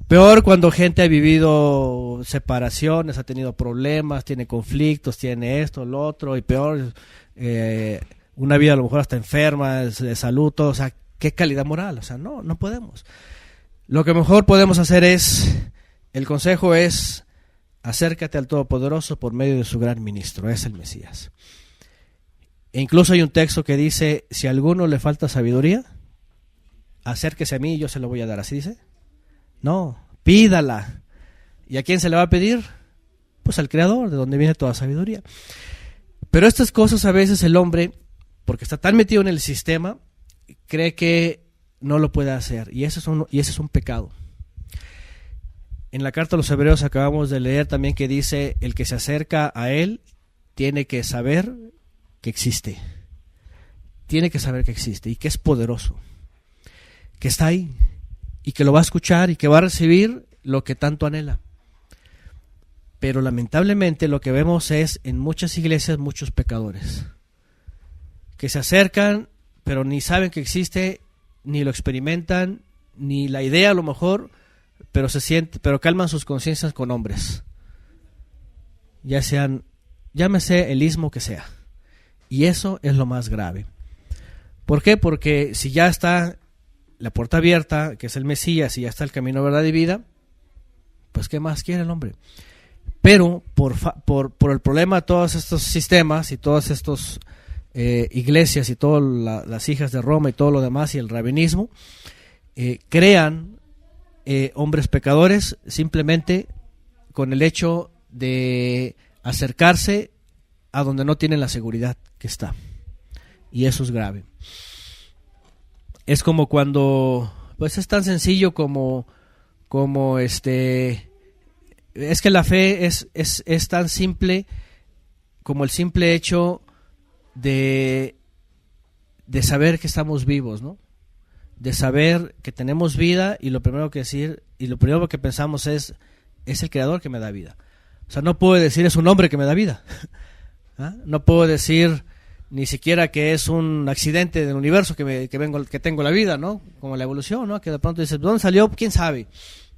Peor cuando gente ha vivido separaciones, ha tenido problemas, tiene conflictos, tiene esto, lo otro, y peor, una vida a lo mejor hasta enferma, de salud, todo. O sea, ¿qué calidad moral? O sea, no podemos. Lo que mejor podemos hacer el consejo es: acércate al Todopoderoso por medio de su gran ministro, es el Mesías. E incluso hay un texto que dice: si a alguno le falta sabiduría, acérquese a mí y yo se lo voy a dar. ¿Así dice? No, pídala. ¿Y a quién se le va a pedir? Pues al Creador, de donde viene toda sabiduría. Pero estas cosas a veces el hombre, porque está tan metido en el sistema, cree que no lo puede hacer, y ese es un pecado. En la carta a los Hebreos acabamos de leer también que dice: el que se acerca a él tiene que saber que existe. Tiene que saber que existe y que es poderoso, que está ahí y que lo va a escuchar y que va a recibir lo que tanto anhela. Pero lamentablemente lo que vemos es en muchas iglesias muchos pecadores que se acercan pero ni saben que existe, ni lo experimentan, ni la idea a lo mejor, pero calman sus conciencias con hombres, ya sean, llámese el ismo que sea, y eso es lo más grave. ¿Por qué? Porque si ya está la puerta abierta, que es el Mesías, y ya está el camino, verdad y vida, pues ¿qué más quiere el hombre? Pero por el problema de todos estos sistemas y todas estas iglesias y todas las hijas de Roma y todo lo demás y el rabinismo, crean hombres pecadores simplemente con el hecho de acercarse a donde no tienen la seguridad que está, y eso es grave. Es como cuando, pues es tan sencillo como es que la fe es tan simple como el simple hecho de saber que estamos vivos, ¿no? De saber que tenemos vida, y lo primero que pensamos es el Creador que me da vida. O sea, no puedo decir es un hombre que me da vida. ¿Ah? No puedo decir ni siquiera que es un accidente del universo que tengo la vida, ¿no? Como la evolución, ¿no? Que de pronto dices, ¿dónde salió? ¿Quién sabe?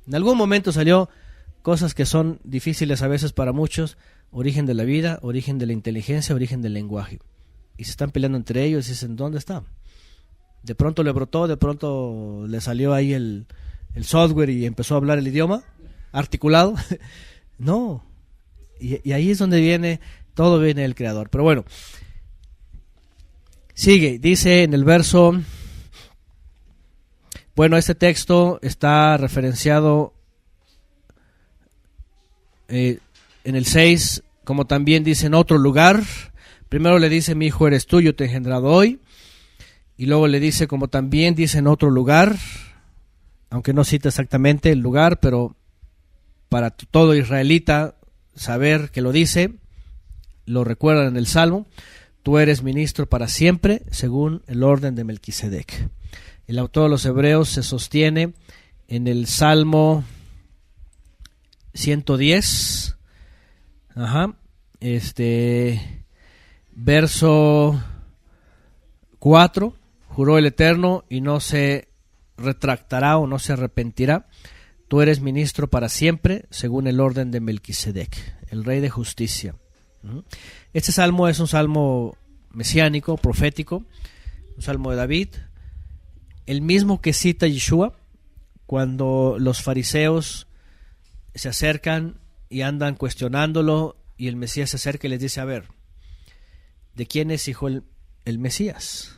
En algún momento salió cosas que son difíciles a veces para muchos: origen de la vida, origen de la inteligencia, origen del lenguaje. Y se están peleando entre ellos y dicen, ¿dónde está? De pronto le brotó, de pronto le salió ahí el software y empezó a hablar el idioma articulado. No. Y ahí es donde todo viene del Creador. Pero bueno, sigue, dice en el verso, bueno, este texto está referenciado en el 6, como también dice en otro lugar. Primero le dice: mi hijo eres tú, yo te he engendrado hoy. Y luego le dice, como también dice en otro lugar, aunque no cita exactamente el lugar, pero para todo israelita saber que lo dice, lo recuerdan en el Salmo: tú eres ministro para siempre, según el orden de Melquisedec. El autor de los Hebreos se sostiene en el Salmo 110, verso 4: juró el Eterno y no se retractará o no se arrepentirá, tú eres ministro para siempre, según el orden de Melquisedec, el rey de justicia. Este salmo es un salmo mesiánico, profético, un salmo de David, el mismo que cita Yeshua cuando los fariseos se acercan y andan cuestionándolo, y el Mesías se acerca y les dice: a ver, ¿de quién es hijo el Mesías?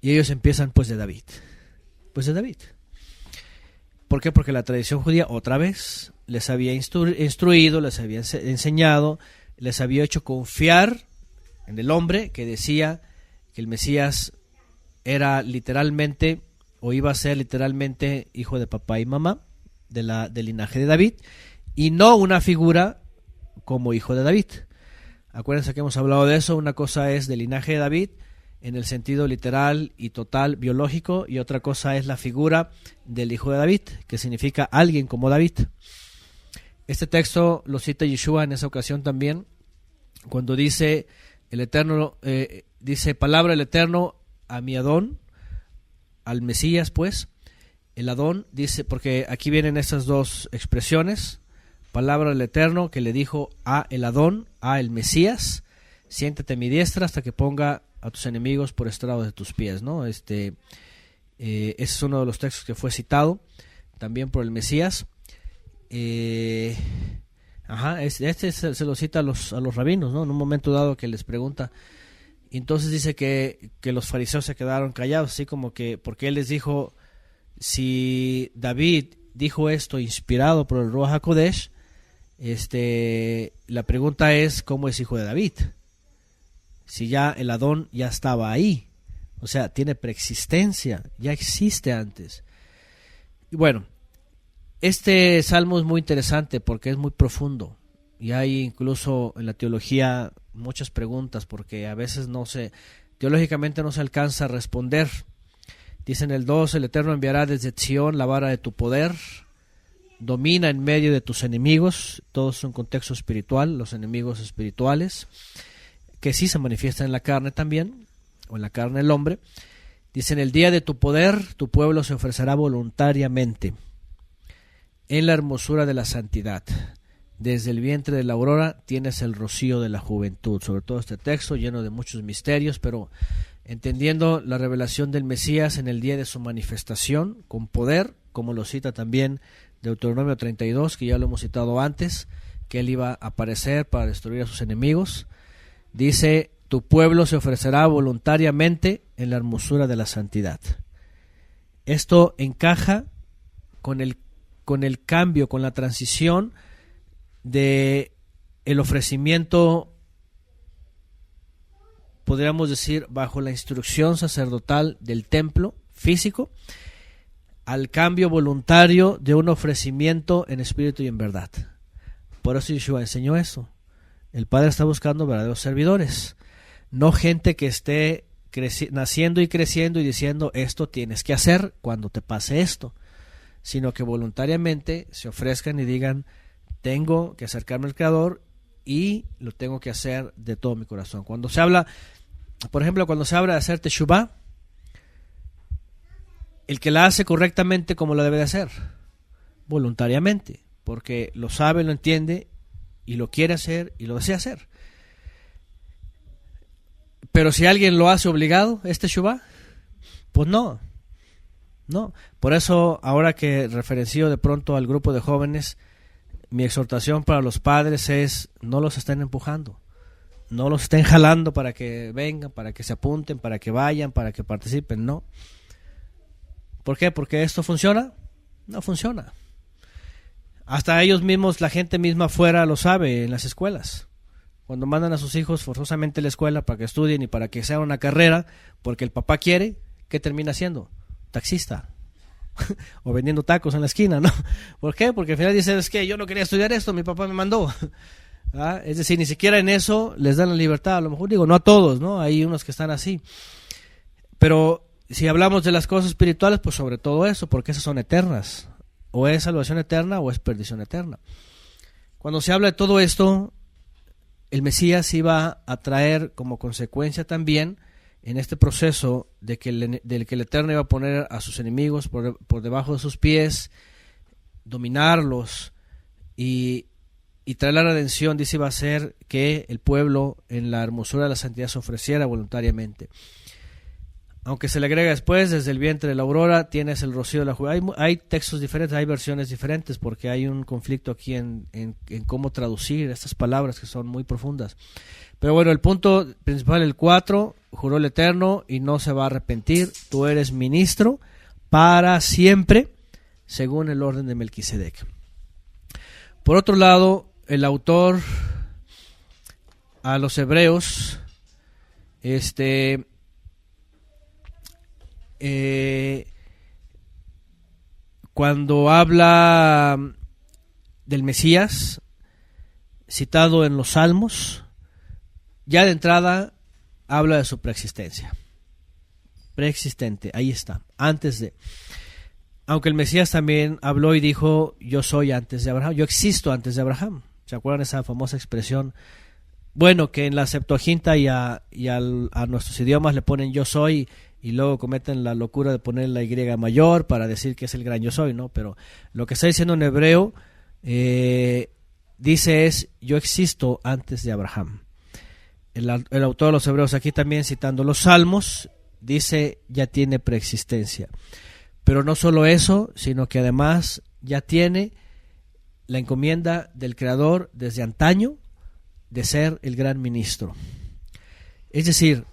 Y ellos empiezan, pues de David. Pues de David. ¿Por qué? Porque la tradición judía otra vez les había instruido, les había enseñado les había hecho confiar en el hombre que decía que el Mesías era literalmente, o iba a ser literalmente, hijo de papá y mamá, del linaje de David, y no una figura como hijo de David. Acuérdense que hemos hablado de eso. Una cosa es del linaje de David en el sentido literal y total biológico, y otra cosa es la figura del hijo de David, que significa alguien como David. Este texto lo cita Yeshua en esa ocasión también, cuando dice el Eterno, dice palabra del Eterno a mi Adón, al Mesías, pues. El Adón dice, porque aquí vienen estas dos expresiones, palabra del Eterno que le dijo a el Adón, a el Mesías, siéntate a mi diestra hasta que ponga a tus enemigos por estrado de tus pies, ¿no? Ese es uno de los textos que fue citado también por el Mesías. Este se lo cita a los rabinos, ¿no? En un momento dado que les pregunta, y entonces dice que los fariseos se quedaron callados, así como que, porque él les dijo, si David dijo esto inspirado por el Ruach HaKodesh, la pregunta es, ¿cómo es hijo de David? Si ya el Adón ya estaba ahí, o sea, tiene preexistencia, ya existe antes. Y bueno, este salmo es muy interesante porque es muy profundo, y hay incluso en la teología muchas preguntas, porque a veces teológicamente no se alcanza a responder. Dice en el 2, el Eterno enviará desde Sion la vara de tu poder, domina en medio de tus enemigos. Todo es un contexto espiritual, los enemigos espirituales, que sí se manifiestan en la carne también, o en la carne del hombre. Dice, en el día de tu poder, tu pueblo se ofrecerá voluntariamente, en la hermosura de la santidad. Desde el vientre de la aurora tienes el rocío de la juventud. Sobre todo este texto lleno de muchos misterios, pero entendiendo la revelación del Mesías en el día de su manifestación con poder, como lo cita también Deuteronomio 32, que ya lo hemos citado antes, que él iba a aparecer para destruir a sus enemigos. Dice, tu pueblo se ofrecerá voluntariamente en la hermosura de la santidad. Esto encaja con el cambio, con la transición de el ofrecimiento, podríamos decir, bajo la instrucción sacerdotal del templo físico, al cambio voluntario de un ofrecimiento en espíritu y en verdad. Por eso Yeshua enseñó eso. El Padre está buscando verdaderos servidores, no gente que esté naciendo y creciendo y diciendo esto tienes que hacer cuando te pase esto, sino que voluntariamente se ofrezcan y digan, tengo que acercarme al Creador y lo tengo que hacer de todo mi corazón. Cuando se habla, por ejemplo, cuando se habla de hacer teshuvá, el que la hace correctamente, ¿cómo lo debe de hacer? Voluntariamente, porque lo sabe, lo entiende y lo quiere hacer y lo desea hacer. Pero si alguien lo hace obligado, ¿es teshuvá? Pues no. Por eso, ahora que referencio de pronto al grupo de jóvenes, mi exhortación para los padres es, no los estén empujando, no los estén jalando para que vengan, para que se apunten, para que vayan, para que participen, no. ¿Por qué? ¿Porque esto funciona? No funciona. Hasta ellos mismos, la gente misma afuera lo sabe en las escuelas. Cuando mandan a sus hijos forzosamente a la escuela para que estudien y para que sea una carrera, porque el papá quiere, ¿qué termina siendo? Taxista. O vendiendo tacos en la esquina, ¿no? ¿Por qué? Porque al final dicen, es que yo no quería estudiar esto, mi papá me mandó. ¿Ah? Es decir, ni siquiera en eso les dan la libertad. A lo mejor digo, no a todos, ¿no? Hay unos que están así. Pero si hablamos de las cosas espirituales, pues sobre todo eso, porque esas son eternas. O es salvación eterna o es perdición eterna. Cuando se habla de todo esto, el Mesías iba a traer como consecuencia también, en este proceso del que el Eterno iba a poner a sus enemigos por debajo de sus pies, dominarlos y traer la redención, dice, iba a ser que el pueblo en la hermosura de la santidad se ofreciera voluntariamente. Aunque se le agrega después, desde el vientre de la aurora tienes el rocío de la juventud. Hay textos diferentes, hay versiones diferentes, porque hay un conflicto aquí en cómo traducir estas palabras que son muy profundas. Pero bueno, el punto principal, el 4, juró el Eterno y no se va a arrepentir, tú eres ministro para siempre, según el orden de Melquisedec. Por otro lado, el autor a los hebreos, cuando habla del Mesías, citado en los Salmos, ya de entrada habla de su preexistencia. Preexistente, ahí está, antes de. Aunque el Mesías también habló y dijo, yo soy antes de Abraham, yo existo antes de Abraham. ¿Se acuerdan esa famosa expresión? Bueno, que en la Septuaginta y a nuestros idiomas le ponen yo soy y luego cometen la locura de poner la Y mayor para decir que es el gran yo soy, ¿no? Pero lo que está diciendo en hebreo dice es, yo existo antes de Abraham. El autor de los Hebreos, aquí también citando los Salmos, dice ya tiene preexistencia. Pero no solo eso, sino que además ya tiene la encomienda del Creador desde antaño de ser el gran ministro. Es decir,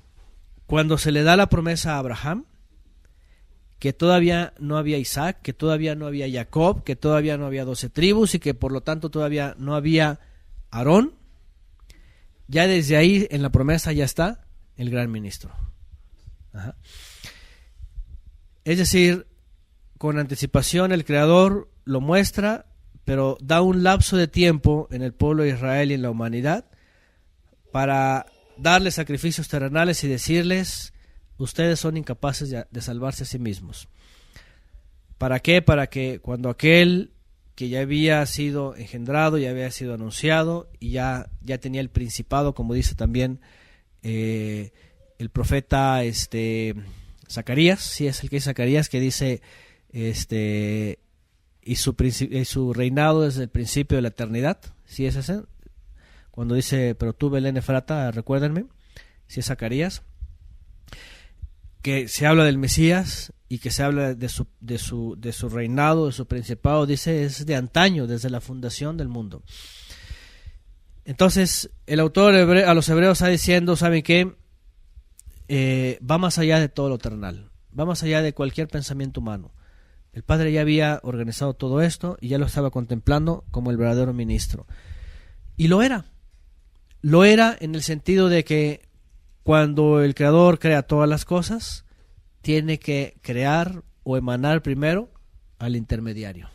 cuando se le da la promesa a Abraham, que todavía no había Isaac, que todavía no había Jacob, que todavía no había 12 tribus y que por lo tanto todavía no había Aarón, ya desde ahí en la promesa ya está el gran ministro. Ajá. Es decir, con anticipación el Creador lo muestra, pero da un lapso de tiempo en el pueblo de Israel y en la humanidad para darles sacrificios terrenales y decirles, ustedes son incapaces de salvarse a sí mismos. ¿Para qué? Para que cuando aquel que ya había sido engendrado, ya había sido anunciado y ya tenía el principado, como dice también el profeta Zacarías, sí es el que es Zacarías, que dice y su reinado desde el principio de la eternidad, sí es ese, cuando dice, pero tú Belén Efrata, recuérdenme, si es Zacarías, que se habla del Mesías y que se habla de su reinado, de su principado, dice, es de antaño, desde la fundación del mundo. Entonces, el autor a los hebreos está diciendo, ¿saben qué? Va más allá de todo lo terrenal, va más allá de cualquier pensamiento humano. El Padre ya había organizado todo esto y ya lo estaba contemplando como el verdadero ministro. Y lo era. Lo era en el sentido de que cuando el Creador crea todas las cosas, tiene que crear o emanar primero al intermediario.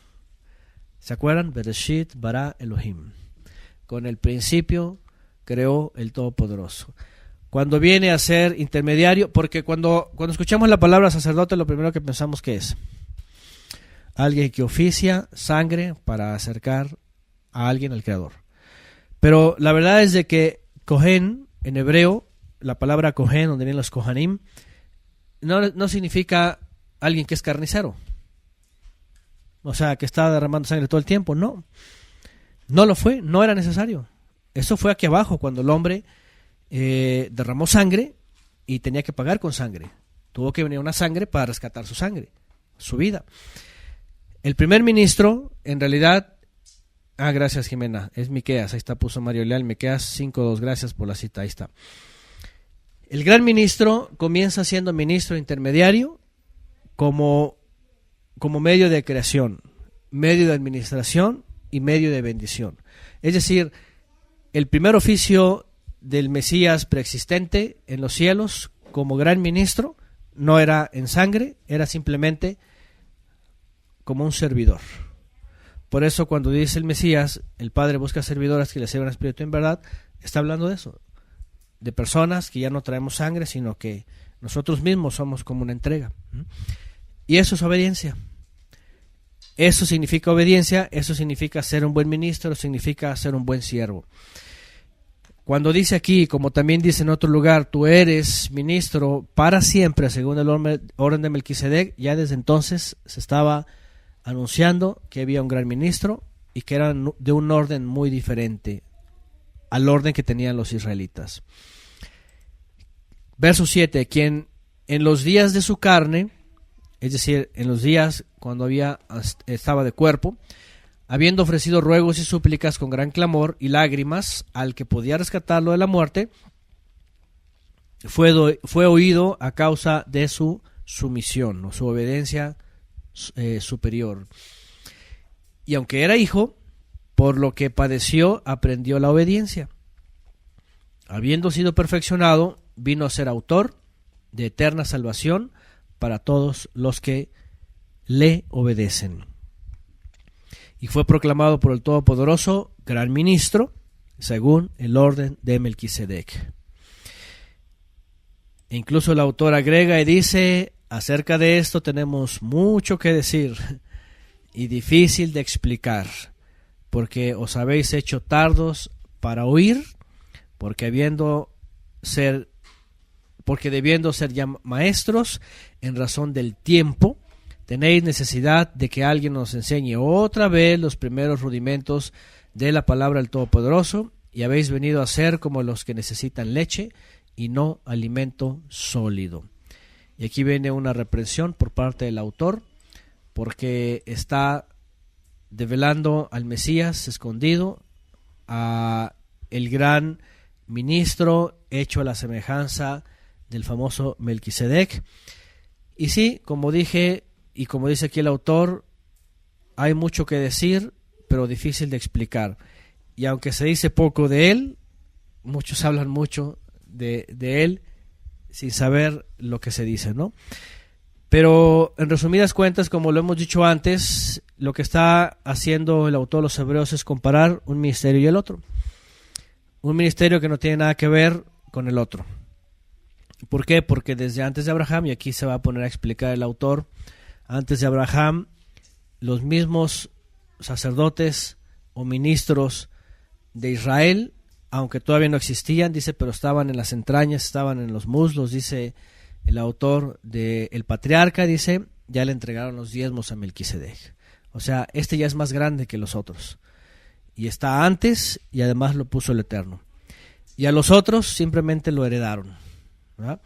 ¿Se acuerdan? Bereshit bara Elohim. Con el principio creó el Todopoderoso. Cuando viene a ser intermediario, porque cuando escuchamos la palabra sacerdote, lo primero que pensamos que es alguien que oficia sangre para acercar a alguien al Creador. Pero la verdad es de que Cohen, en hebreo, la palabra Cohen, donde vienen los Kohanim, no significa alguien que es carnicero. O sea, que está derramando sangre todo el tiempo. No lo fue, no era necesario. Eso fue aquí abajo, cuando el hombre derramó sangre y tenía que pagar con sangre. Tuvo que venir una sangre para rescatar su sangre, su vida. El primer ministro, en realidad, gracias Jimena, es Miqueas, ahí está, puso Mario Leal, Miqueas 5:2, gracias por la cita, ahí está. El gran ministro comienza siendo ministro intermediario como medio de creación, medio de administración y medio de bendición. Es decir, el primer oficio del Mesías preexistente en los cielos como gran ministro no era en sangre, era simplemente como un servidor. Por eso cuando dice el Mesías, el Padre busca servidoras que le sirvan espíritu en verdad, está hablando de eso, de personas que ya no traemos sangre, sino que nosotros mismos somos como una entrega. Y eso es obediencia. Eso significa obediencia, eso significa ser un buen ministro, significa ser un buen siervo. Cuando dice aquí, como también dice en otro lugar, tú eres ministro para siempre, según el orden de Melquisedec, ya desde entonces se estaba anunciando que había un gran ministro y que era de un orden muy diferente al orden que tenían los israelitas. Verso 7, quien en los días de su carne, es decir, en los días cuando estaba de cuerpo, habiendo ofrecido ruegos y súplicas con gran clamor y lágrimas al que podía rescatarlo de la muerte, fue oído a causa de su sumisión, o su obediencia superior. Y aunque era hijo, por lo que padeció, aprendió la obediencia. habiendo sido perfeccionado, vino a ser autor de eterna salvación para todos los que le obedecen. Y fue proclamado por el Todopoderoso gran ministro, según el orden de Melquisedec. E incluso el autor agrega y dice: acerca de esto tenemos mucho que decir y difícil de explicar, porque os habéis hecho tardos para oír, porque debiendo ser ya maestros en razón del tiempo, tenéis necesidad de que alguien nos enseñe otra vez los primeros rudimentos de la palabra del Todopoderoso, y habéis venido a ser como los que necesitan leche y no alimento sólido. Y aquí viene una reprensión por parte del autor, porque está develando al Mesías escondido, a el gran ministro hecho a la semejanza del famoso Melquisedec. Y sí, como dije, y como dice aquí el autor, hay mucho que decir, pero difícil de explicar. Y aunque se dice poco de él, muchos hablan mucho de él sin saber lo que se dice, ¿no? Pero en resumidas cuentas, como lo hemos dicho antes, lo que está haciendo el autor de los Hebreos es comparar un ministerio y el otro. Un ministerio que no tiene nada que ver con el otro. ¿Por qué? Porque desde antes de Abraham, y aquí se va a poner a explicar el autor, antes de Abraham, los mismos sacerdotes o ministros de Israel, aunque todavía no existían, dice, pero estaban en las entrañas, estaban en los muslos, dice el autor del patriarca, dice, ya le entregaron los diezmos a Melquisedec. O sea, este ya es más grande que los otros. Y está antes, y además lo puso el Eterno. Y a los otros simplemente lo heredaron, ¿verdad?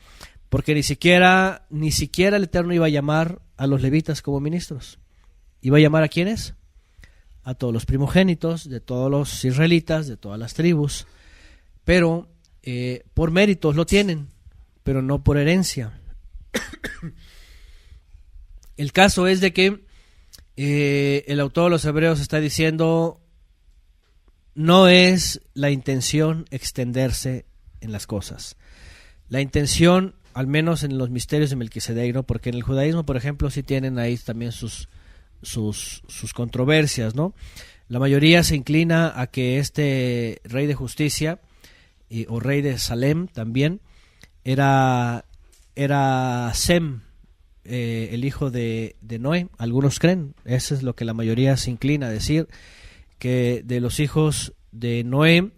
Porque ni siquiera el Eterno iba a llamar a los levitas como ministros. ¿Iba a llamar a quiénes? A todos los primogénitos de todos los israelitas, de todas las tribus. Pero por méritos lo tienen, pero no por herencia. El caso es de que el autor de los Hebreos está diciendo: no es la intención extenderse en las cosas. La intención, al menos en los misterios de Melquisedec, ¿no? Porque en el judaísmo, por ejemplo, sí tienen ahí también sus controversias, ¿no? La mayoría se inclina a que este rey de justicia, o rey de Salem también, era Sem, el hijo de Noé. Algunos creen, eso es lo que la mayoría se inclina a decir, que de los hijos de Noé,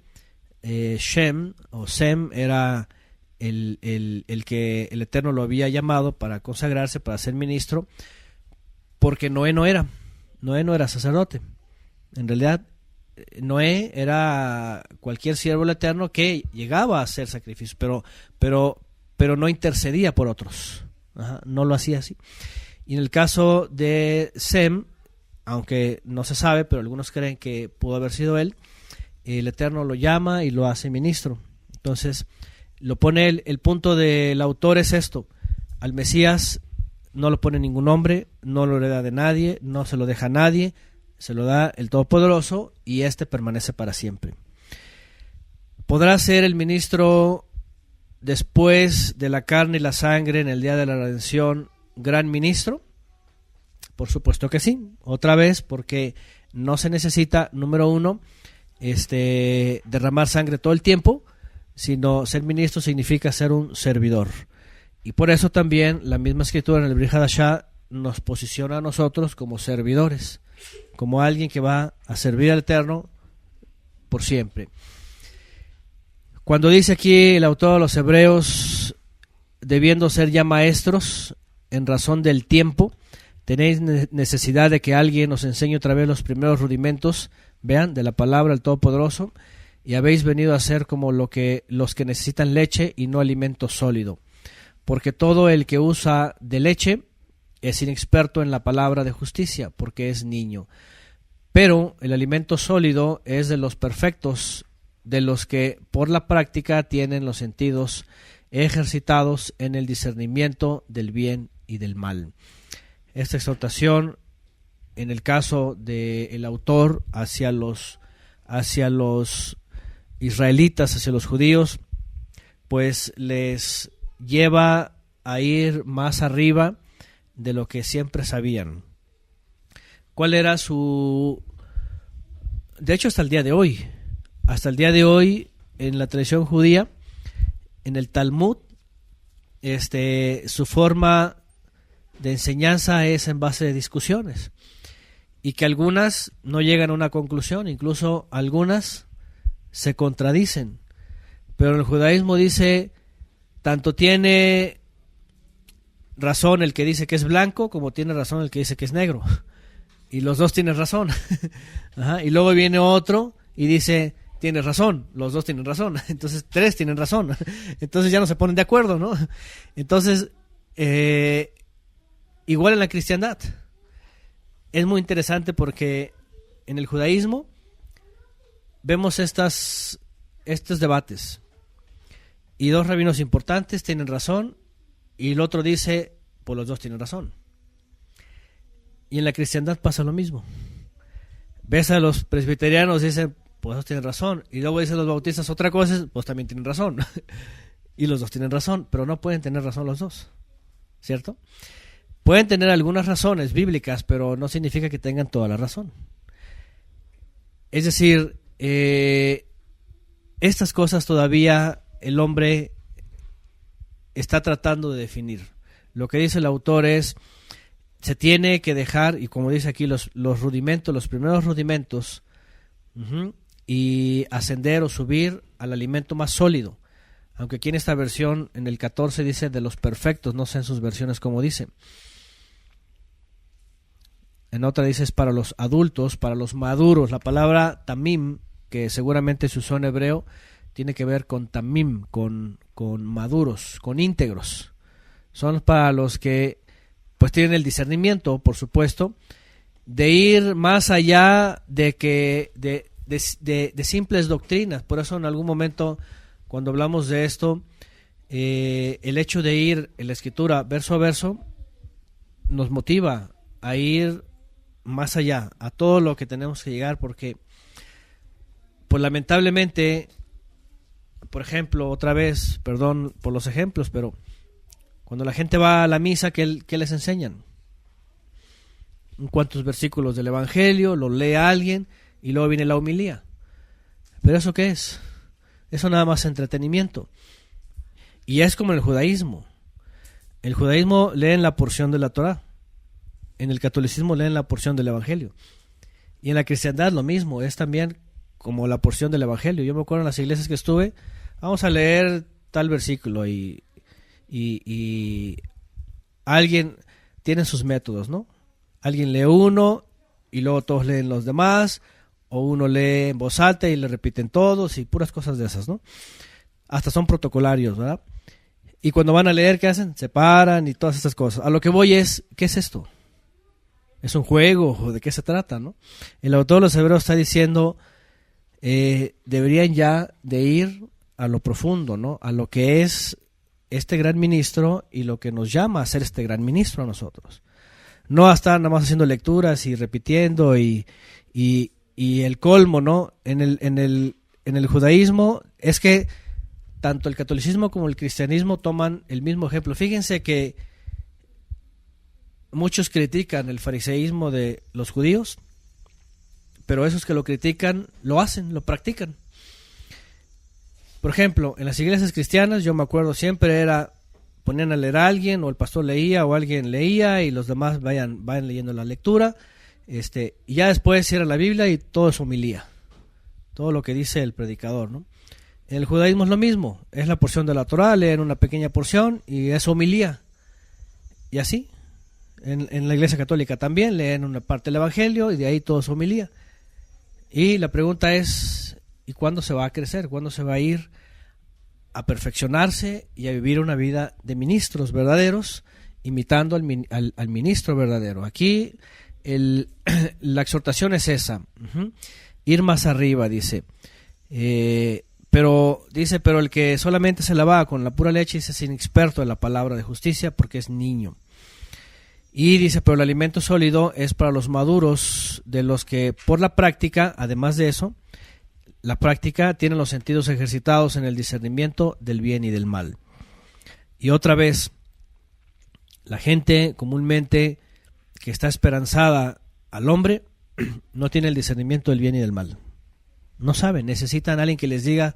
Shem o Sem era el que el Eterno lo había llamado para consagrarse, para ser ministro, porque Noé no era sacerdote. En realidad, Noé era cualquier siervo del Eterno que llegaba a hacer sacrificios, pero no intercedía por otros. No lo hacía así. Y en el caso de Sem, aunque no se sabe, pero algunos creen que pudo haber sido él, el Eterno lo llama y lo hace ministro. Entonces, lo pone el punto del autor es esto: al Mesías no lo pone ningún hombre, no lo hereda de nadie, no se lo deja a nadie, se lo da el Todopoderoso, y este permanece para siempre. ¿Podrá ser el ministro después de la carne y la sangre en el día de la redención gran ministro? Por supuesto que sí, otra vez, porque no se necesita, número uno, derramar sangre todo el tiempo, sino ser ministro significa ser un servidor. Y por eso también la misma escritura en el Brit Hadashah nos posiciona a nosotros como servidores, como alguien que va a servir al Eterno por siempre. Cuando dice aquí el autor de los Hebreos, debiendo ser ya maestros en razón del tiempo, tenéis necesidad de que alguien os enseñe otra vez los primeros rudimentos, vean, de la palabra del Todopoderoso, y habéis venido a ser como los que necesitan leche y no alimento sólido. Porque todo el que usa de leche es inexperto en la palabra de justicia, porque es niño. Pero el alimento sólido es de los perfectos, de los que por la práctica tienen los sentidos ejercitados en el discernimiento del bien y del mal. Esta exhortación, en el caso del autor hacia los israelitas, hacia los judíos, pues les lleva a ir más arriba de lo que siempre sabían. ¿Cuál era su...? De hecho, hasta el día de hoy, en la tradición judía, en el Talmud, su forma de enseñanza es en base de discusiones, y que algunas no llegan a una conclusión, incluso algunas se contradicen. Pero el judaísmo dice, tanto tiene razón el que dice que es blanco, como tiene razón el que dice que es negro. Y los dos tienen razón. Ajá. Y luego viene otro y dice, tienes razón, los dos tienen razón. Entonces, tres tienen razón. Entonces ya no se ponen de acuerdo, ¿no? Entonces, igual en la cristiandad. Es muy interesante porque en el judaísmo vemos estos debates. Y dos rabinos importantes tienen razón y el otro dice, pues los dos tienen razón. Y en la cristiandad pasa lo mismo. Ves a los presbiterianos y dicen, pues dos tienen razón. Y luego dicen los bautistas otra cosa, pues también tienen razón. Y los dos tienen razón, pero no pueden tener razón los dos. ¿Cierto? Pueden tener algunas razones bíblicas, pero no significa que tengan toda la razón. Es decir, estas cosas todavía el hombre está tratando de definir. Lo que dice el autor es, se tiene que dejar, y como dice aquí, los rudimentos, los primeros rudimentos, y ascender o subir al alimento más sólido. Aunque aquí en esta versión, en el 14, dice de los perfectos, no sé en sus versiones cómo dice. En otra dice es para los adultos, para los maduros. La palabra tamim, que seguramente se usó en hebreo, tiene que ver con tamim, con maduros, con íntegros. Son para los que pues tienen el discernimiento, por supuesto, de ir más allá de simples doctrinas. Por eso en algún momento, cuando hablamos de esto, el hecho de ir en la escritura verso a verso nos motiva a ir más allá, a todo lo que tenemos que llegar, porque pues lamentablemente, por ejemplo, otra vez, perdón por los ejemplos, pero cuando la gente va a la misa, ¿qué les enseñan? ¿Cuántos versículos del Evangelio? Lo lee alguien y luego viene la homilía. ¿Pero eso qué es? Eso nada más entretenimiento. Y es como en el judaísmo. El judaísmo leen la porción de la Torá. En el catolicismo leen la porción del Evangelio. Y en la cristiandad lo mismo, es también como la porción del Evangelio. Yo me acuerdo en las iglesias que estuve, vamos a leer tal versículo y alguien tiene sus métodos, ¿no? Alguien lee uno y luego todos leen los demás, o uno lee en voz alta y le repiten todos y puras cosas de esas, ¿no? Hasta son protocolarios, ¿verdad? Y cuando van a leer, ¿qué hacen? Se paran y todas estas cosas. A lo que voy es, ¿qué es esto? ¿Es un juego? ¿O de qué se trata, no? El autor de los Hebreos está diciendo, deberían ya de ir a lo profundo, ¿no? A lo que es este gran ministro y lo que nos llama a ser este gran ministro a nosotros. No a estar nada más haciendo lecturas y repitiendo y el colmo, ¿no? En el judaísmo es que tanto el catolicismo como el cristianismo toman el mismo ejemplo. Fíjense que muchos critican el fariseísmo de los judíos, pero esos que lo critican lo hacen, lo practican. Por ejemplo, en las iglesias cristianas, yo me acuerdo siempre ponían a leer a alguien, o el pastor leía, o alguien leía, y los demás vayan leyendo la lectura, y ya después cierra la Biblia y todo es homilía, todo lo que dice el predicador, ¿no? En el judaísmo es lo mismo, es la porción de la Torá, leen una pequeña porción y es homilía, y así. En la iglesia católica también leen una parte del Evangelio y de ahí todo es homilía. Y la pregunta es, ¿y cuándo se va a crecer? ¿Cuándo se va a ir a perfeccionarse y a vivir una vida de ministros verdaderos, imitando al ministro verdadero? Aquí la exhortación es esa, ir más arriba, dice. Pero el que solamente se lava con la pura leche es inexperto en la palabra de justicia porque es niño. Y dice, pero el alimento sólido es para los maduros, de los que por la práctica, además de eso, la práctica, tienen los sentidos ejercitados en el discernimiento del bien y del mal. Y otra vez, la gente comúnmente que está esperanzada al hombre no tiene el discernimiento del bien y del mal. No saben, necesitan a alguien que les diga,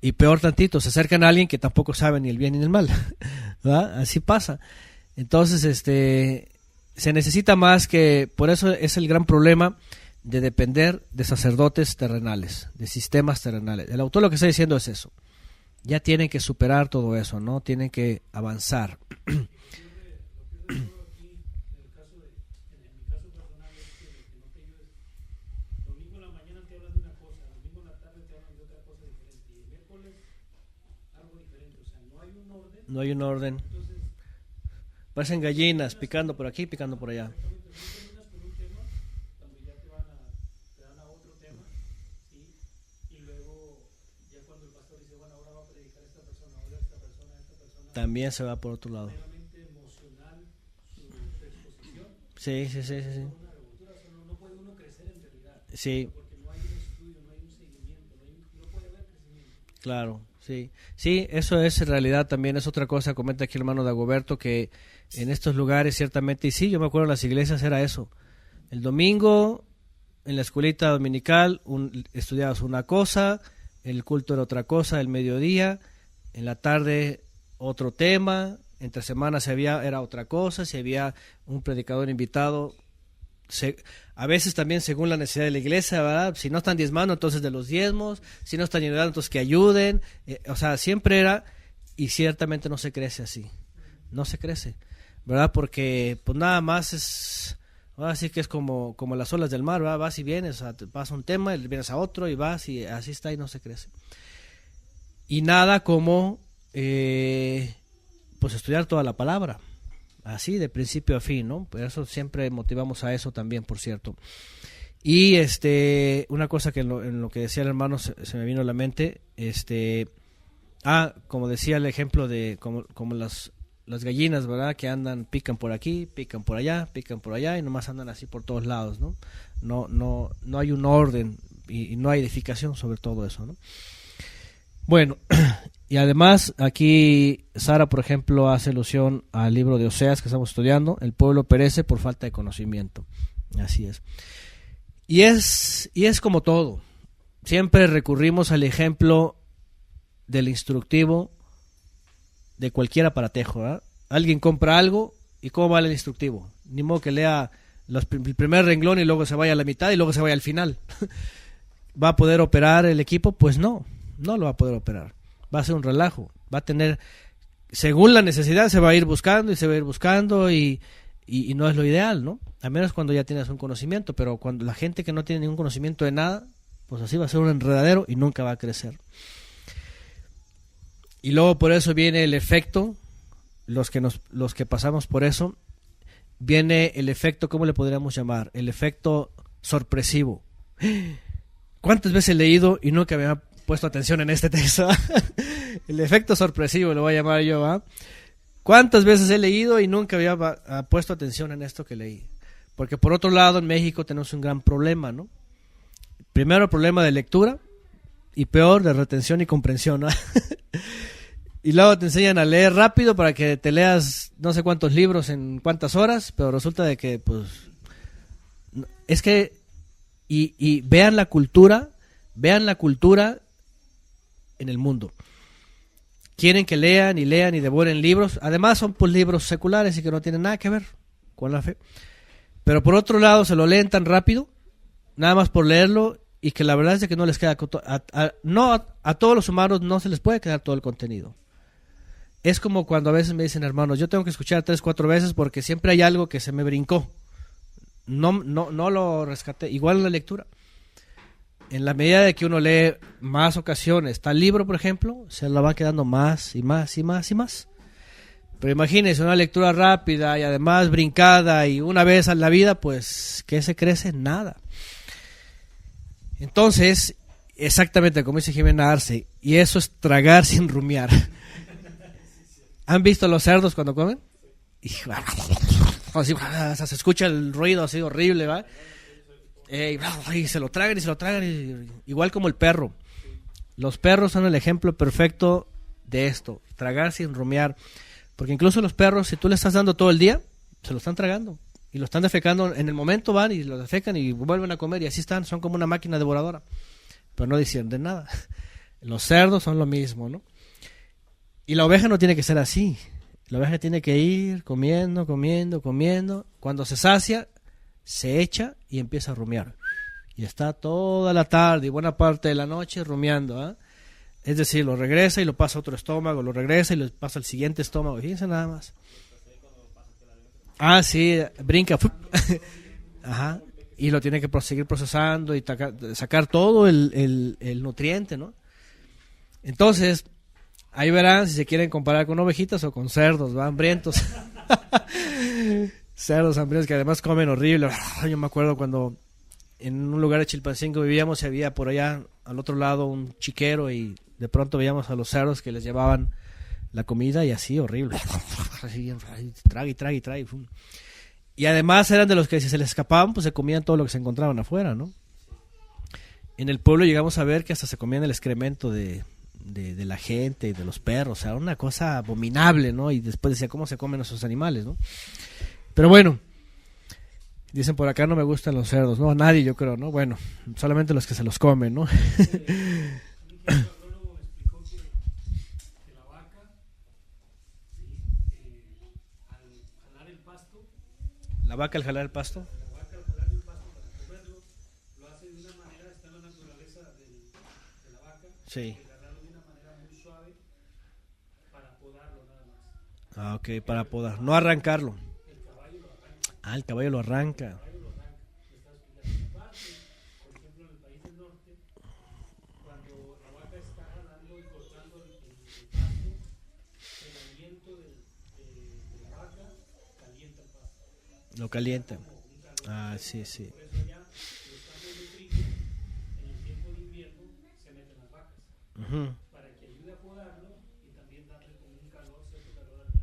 y peor tantito, se acercan a alguien que tampoco sabe ni el bien ni el mal. ¿Verdad? Así pasa. Entonces, se necesita más que, por eso es el gran problema de depender de sacerdotes terrenales, de sistemas terrenales. El autor lo que está diciendo es eso. Ya tienen que superar todo eso, ¿no? Tienen que avanzar. No hay un orden. Parecen gallinas, picando por aquí, picando por allá. También se va por otro lado. Sí. Sí. Claro, sí. Sí, eso es en realidad también es otra cosa, comenta aquí el hermano Dagoberto, que en estos lugares ciertamente, y sí, yo me acuerdo en las iglesias era eso. El domingo, en la escuelita dominical, estudiabas una cosa, el culto era otra cosa, el mediodía, en la tarde otro tema, entre semanas era otra cosa, si había un predicador invitado, a veces también según la necesidad de la iglesia, ¿verdad? Si no están diezmando, entonces de los diezmos, si no están ayudando, entonces que ayuden, o sea, siempre era, y ciertamente no se crece así, no se crece, ¿verdad? Porque pues nada más es, ahora sí que es como las olas del mar, ¿verdad? Vas y vienes, vas a un tema, y vienes a otro, y vas, y así está, y no se crece. Y nada como, pues estudiar toda la palabra, así de principio a fin, ¿no? Por eso siempre motivamos a eso también, por cierto. Y una cosa que en lo que decía el hermano se me vino a la mente, como decía el ejemplo de como las gallinas, ¿verdad? Que pican por aquí, pican por allá, y nomás andan así por todos lados, ¿no? No hay un orden y no hay edificación sobre todo eso, ¿no? Bueno, y además aquí Sara, por ejemplo, hace alusión al libro de Oseas que estamos estudiando, el pueblo perece por falta de conocimiento, así es. Y es como todo, siempre recurrimos al ejemplo del instructivo de cualquier aparatejo, ¿verdad? Alguien compra algo y ¿cómo va el instructivo? Ni modo que lea el primer renglón y luego se vaya a la mitad y luego se vaya al final. ¿Va a poder operar el equipo? Pues no lo va a poder operar. Va a ser un relajo. Va a tener, según la necesidad, se va a ir buscando y no es lo ideal, ¿no? A menos cuando ya tienes un conocimiento, pero cuando la gente que no tiene ningún conocimiento de nada, pues así va a ser un enredadero y nunca va a crecer. Y luego por eso viene el efecto, los que pasamos por eso, viene el efecto, ¿cómo le podríamos llamar? El efecto sorpresivo. ¿Cuántas veces he leído y nunca me había puesto atención en este texto? El efecto sorpresivo lo voy a llamar yo, ¿va? ¿Cuántas veces he leído y nunca había puesto atención en esto que leí? Porque por otro lado en México tenemos un gran problema, ¿no? Primero el problema de lectura y peor de retención y comprensión, ¿no? Y luego te enseñan a leer rápido para que te leas no sé cuántos libros en cuántas horas, pero resulta de que pues es que y vean la cultura en el mundo. Quieren que lean y devoren libros. Además son pues libros seculares y que no tienen nada que ver con la fe. Pero por otro lado se lo leen tan rápido, nada más por leerlo, y que la verdad es que no les queda a todos los humanos no se les puede quedar todo el contenido. Es como cuando a veces me dicen, hermanos, yo tengo que escuchar 3-4 veces porque siempre hay algo que se me brincó. No lo rescaté. Igual en la lectura. En la medida de que uno lee más ocasiones tal libro, por ejemplo, se lo va quedando más y más y más y más. Pero imagínense una lectura rápida y además brincada y una vez a la vida, pues, ¿qué se crece? Nada. Entonces, exactamente como dice Jimena Arce, y eso es tragar sin rumiar. ¿Han visto los cerdos cuando comen? Y así, se escucha el ruido así horrible, ¿va? Y se lo tragan y se lo tragan, igual como el perro. Los perros son el ejemplo perfecto de esto, tragar sin rumiar. Porque incluso los perros, si tú le estás dando todo el día, se lo están tragando. Y lo están defecando, en el momento van y lo defecan y vuelven a comer y así están, son como una máquina devoradora. Pero no disciernen nada. Los cerdos son lo mismo, ¿no? Y la oveja no tiene que ser así. La oveja tiene que ir comiendo, comiendo, comiendo. Cuando se sacia, se echa y empieza a rumiar. Y está toda la tarde y buena parte de la noche rumiando, ¿eh? Es decir, lo regresa y lo pasa a otro estómago, lo regresa y lo pasa al siguiente estómago. Fíjense nada más. Ah, sí, brinca. Ajá. Y lo tiene que seguir procesando y sacar todo el nutriente, ¿no? Entonces, ahí verán si se quieren comparar con ovejitas o con cerdos, ¿va? Hambrientos. Cerdos hambrientos que además comen horrible. Yo me acuerdo cuando en un lugar de Chilpancingo vivíamos y había por allá al otro lado un chiquero y de pronto veíamos a los cerdos que les llevaban la comida y así horrible. Así, trague, trague, trague. Y además eran de los que si se les escapaban pues se comían todo lo que se encontraban afuera, ¿no? En el pueblo llegamos a ver que hasta se comían el excremento de la gente y de los perros, o sea, una cosa abominable, ¿no? Y después decía, ¿cómo se comen esos animales, no? Pero bueno, dicen por acá no me gustan los cerdos, no, a nadie yo creo, ¿no? Bueno, solamente los que se los comen, ¿no? La vaca al jalar el pasto. La vaca al jalar el pasto para comerlo, lo hace de una manera, está en la naturaleza de la vaca, sí. agarrarlo de una manera muy suave para podarlo nada más. Ah, ok, para podar, no arrancarlo. El caballo lo arranca. Ah, el caballo lo arranca. El caballo lo arranca. Aparte, por ejemplo, en el país del norte, cuando la vaca está jalando y cortando el pasto, el aliento de la vaca calienta el pasto. Lo calienta. Ah, sí, sí. Por eso allá, los campos de trigo, en el tiempo de invierno, se meten las vacas. Para que ayude a podarlo y también darle como un calor, cierto calor al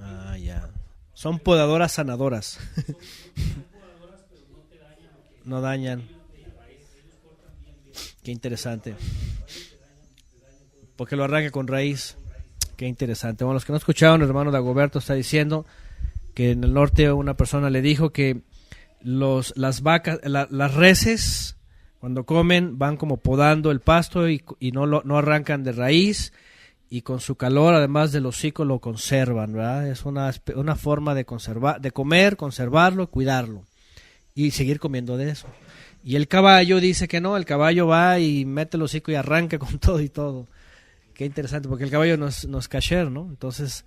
Ah, ya. Son podadoras sanadoras. Son podadoras, pero no te dañan. No dañan. Ellos cortan bien. Qué interesante. Porque lo arranca con raíz. Qué interesante. Bueno, los que no escucharon, el hermano Dagoberto está diciendo que en el norte una persona le dijo que las vacas, las reses, cuando comen, van como podando el pasto y no arrancan de raíz, y con su calor, además del hocico, lo conservan, ¿verdad? Es una forma de conservar, de comer, conservarlo, cuidarlo y seguir comiendo de eso. Y el caballo dice que no, el caballo va y mete el hocico y arranca con todo y todo. Qué interesante, porque el caballo no es kasher, ¿no? Entonces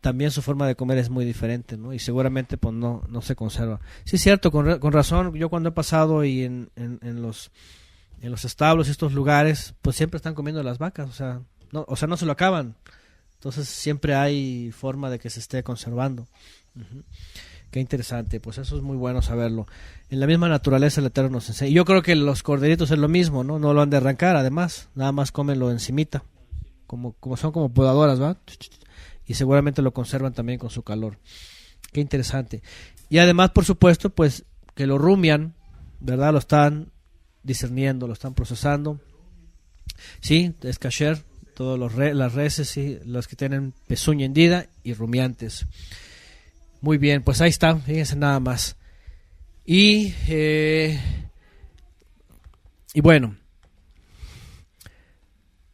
también su forma de comer es muy diferente, ¿no? Y seguramente pues no se conserva. Sí, es cierto, con razón, yo cuando he pasado y en los establos, estos lugares, pues siempre están comiendo las vacas, o sea, no se lo acaban. Entonces siempre hay forma de que se esté conservando. Qué interesante, pues eso es muy bueno saberlo. En la misma naturaleza el Eterno nos enseña. Y yo creo que los corderitos es lo mismo, ¿no? No lo han de arrancar, además, nada más comenlo encimita, como son como podadoras, ¿va? Y seguramente lo conservan también con su calor. Qué interesante. Y además, por supuesto, pues que lo rumian, ¿verdad? Lo están discerniendo, lo están procesando. Sí, es kasher, todos las reses, sí, los que tienen pezuña hendida y rumiantes. Muy bien, pues ahí está, fíjense nada más. Y bueno,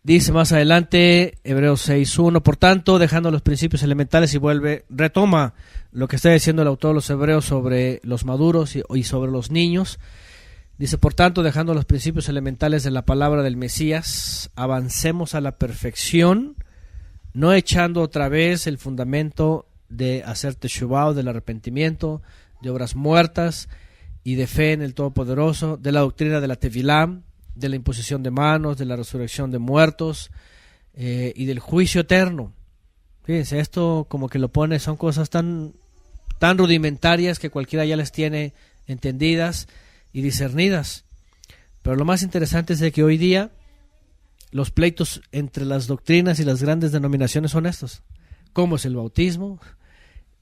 dice más adelante, Hebreos 6.1, por tanto, dejando los principios elementales y retoma lo que está diciendo el autor de los Hebreos sobre los maduros y sobre los niños. Dice, por tanto, dejando los principios elementales de la palabra del Mesías, avancemos a la perfección, no echando otra vez el fundamento de hacer teshuvah, del arrepentimiento, de obras muertas y de fe en el Todopoderoso, de la doctrina de la tevilá, de la imposición de manos, de la resurrección de muertos y del juicio eterno. Fíjense, esto como que lo pone, son cosas tan rudimentarias que cualquiera ya les tiene entendidas y discernidas. Pero lo más interesante es de que hoy día los pleitos entre las doctrinas y las grandes denominaciones son estos. ¿Cómo es el bautismo?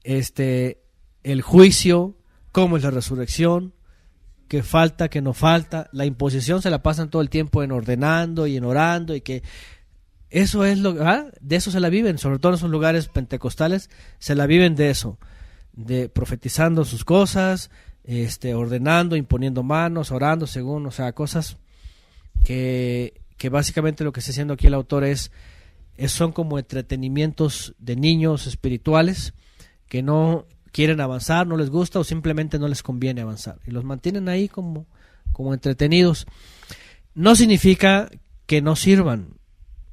El juicio, ¿cómo es la resurrección? que falta, que no falta. La imposición se la pasan todo el tiempo en ordenando y en orando, y que eso es de eso se la viven, sobre todo en esos lugares pentecostales, se la viven de eso, de profetizando sus cosas, ordenando, imponiendo manos, orando según, o sea, cosas que básicamente lo que está haciendo aquí el autor son como entretenimientos de niños espirituales que no quieren avanzar, no les gusta o simplemente no les conviene avanzar, y los mantienen ahí como entretenidos. No significa que no sirvan.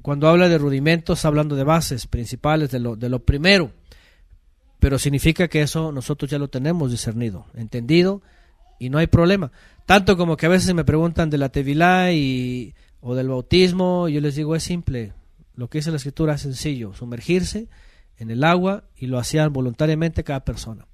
Cuando habla de rudimentos, hablando de bases principales, de lo primero, pero significa que eso nosotros ya lo tenemos discernido, entendido, y no hay problema. Tanto como que a veces me preguntan de la tevilá o del bautismo, yo les digo, es simple. Lo que dice la escritura es sencillo: sumergirse en el agua, y lo hacían voluntariamente cada persona.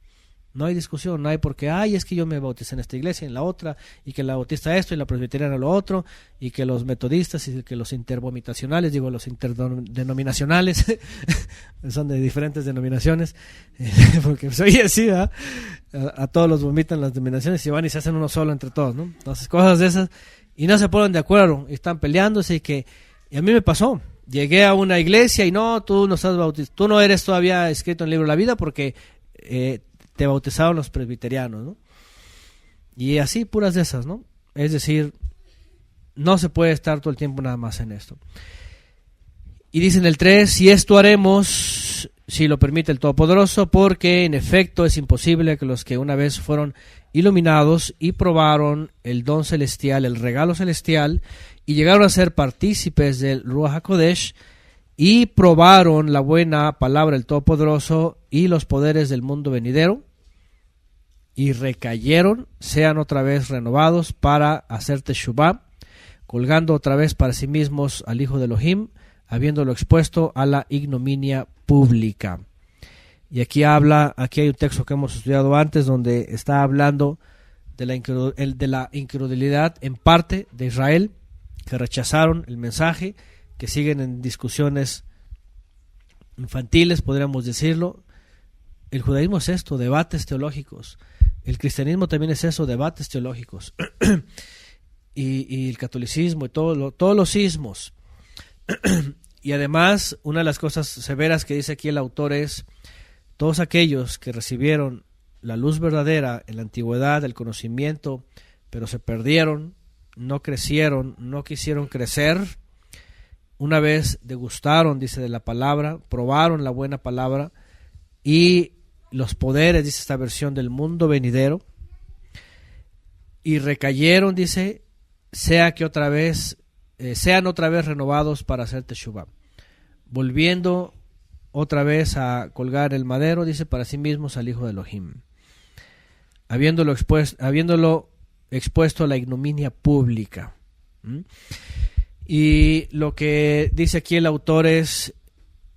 No hay discusión, no hay porque, es que yo me bauticé en esta iglesia, en la otra, y que la bautista esto, y la presbiteriana lo otro, y que los metodistas, y que los intervomitacionales, los interdenominacionales, son de diferentes denominaciones, porque soy así, a todos los vomitan las denominaciones y van y se hacen uno solo entre todos, ¿no? Entonces, cosas de esas, y no se ponen de acuerdo, y están peleándose, y a mí me pasó. Llegué a una iglesia y no, tú no estás bautizado, tú no eres todavía escrito en el libro de la vida porque te bautizaron los presbiterianos, ¿no? Y así, puras de esas, ¿no? Es decir, no se puede estar todo el tiempo nada más en esto. Y dice en el 3, y esto haremos si lo permite el Todopoderoso, porque en efecto es imposible que los que una vez fueron iluminados y probaron el don celestial, el regalo celestial, y llegaron a ser partícipes del Ruach HaKodesh, y probaron la buena palabra del Todopoderoso y los poderes del mundo venidero, y recayeron, sean otra vez renovados para hacer teshuvá, colgando otra vez para sí mismos al Hijo de Elohim, habiéndolo expuesto a la ignominia pública. Y aquí hay un texto que hemos estudiado antes, donde está hablando de la incredulidad en parte de Israel, que rechazaron el mensaje, que siguen en discusiones infantiles, podríamos decirlo. El judaísmo es esto, debates teológicos. El cristianismo también es eso, debates teológicos. y el catolicismo y todos los sismos. Y además, una de las cosas severas que dice aquí el autor es: todos aquellos que recibieron la luz verdadera en la antigüedad, el conocimiento, pero se perdieron, no crecieron, no quisieron crecer, una vez degustaron, dice, de la palabra, probaron la buena palabra y los poderes, dice esta versión, del mundo venidero, y recayeron, dice, sean otra vez renovados para hacer teshuvá, volviendo otra vez a colgar el madero, dice, para sí mismos al Hijo de Elohim, habiéndolo expuesto a la ignominia pública. Y lo que dice aquí el autor es,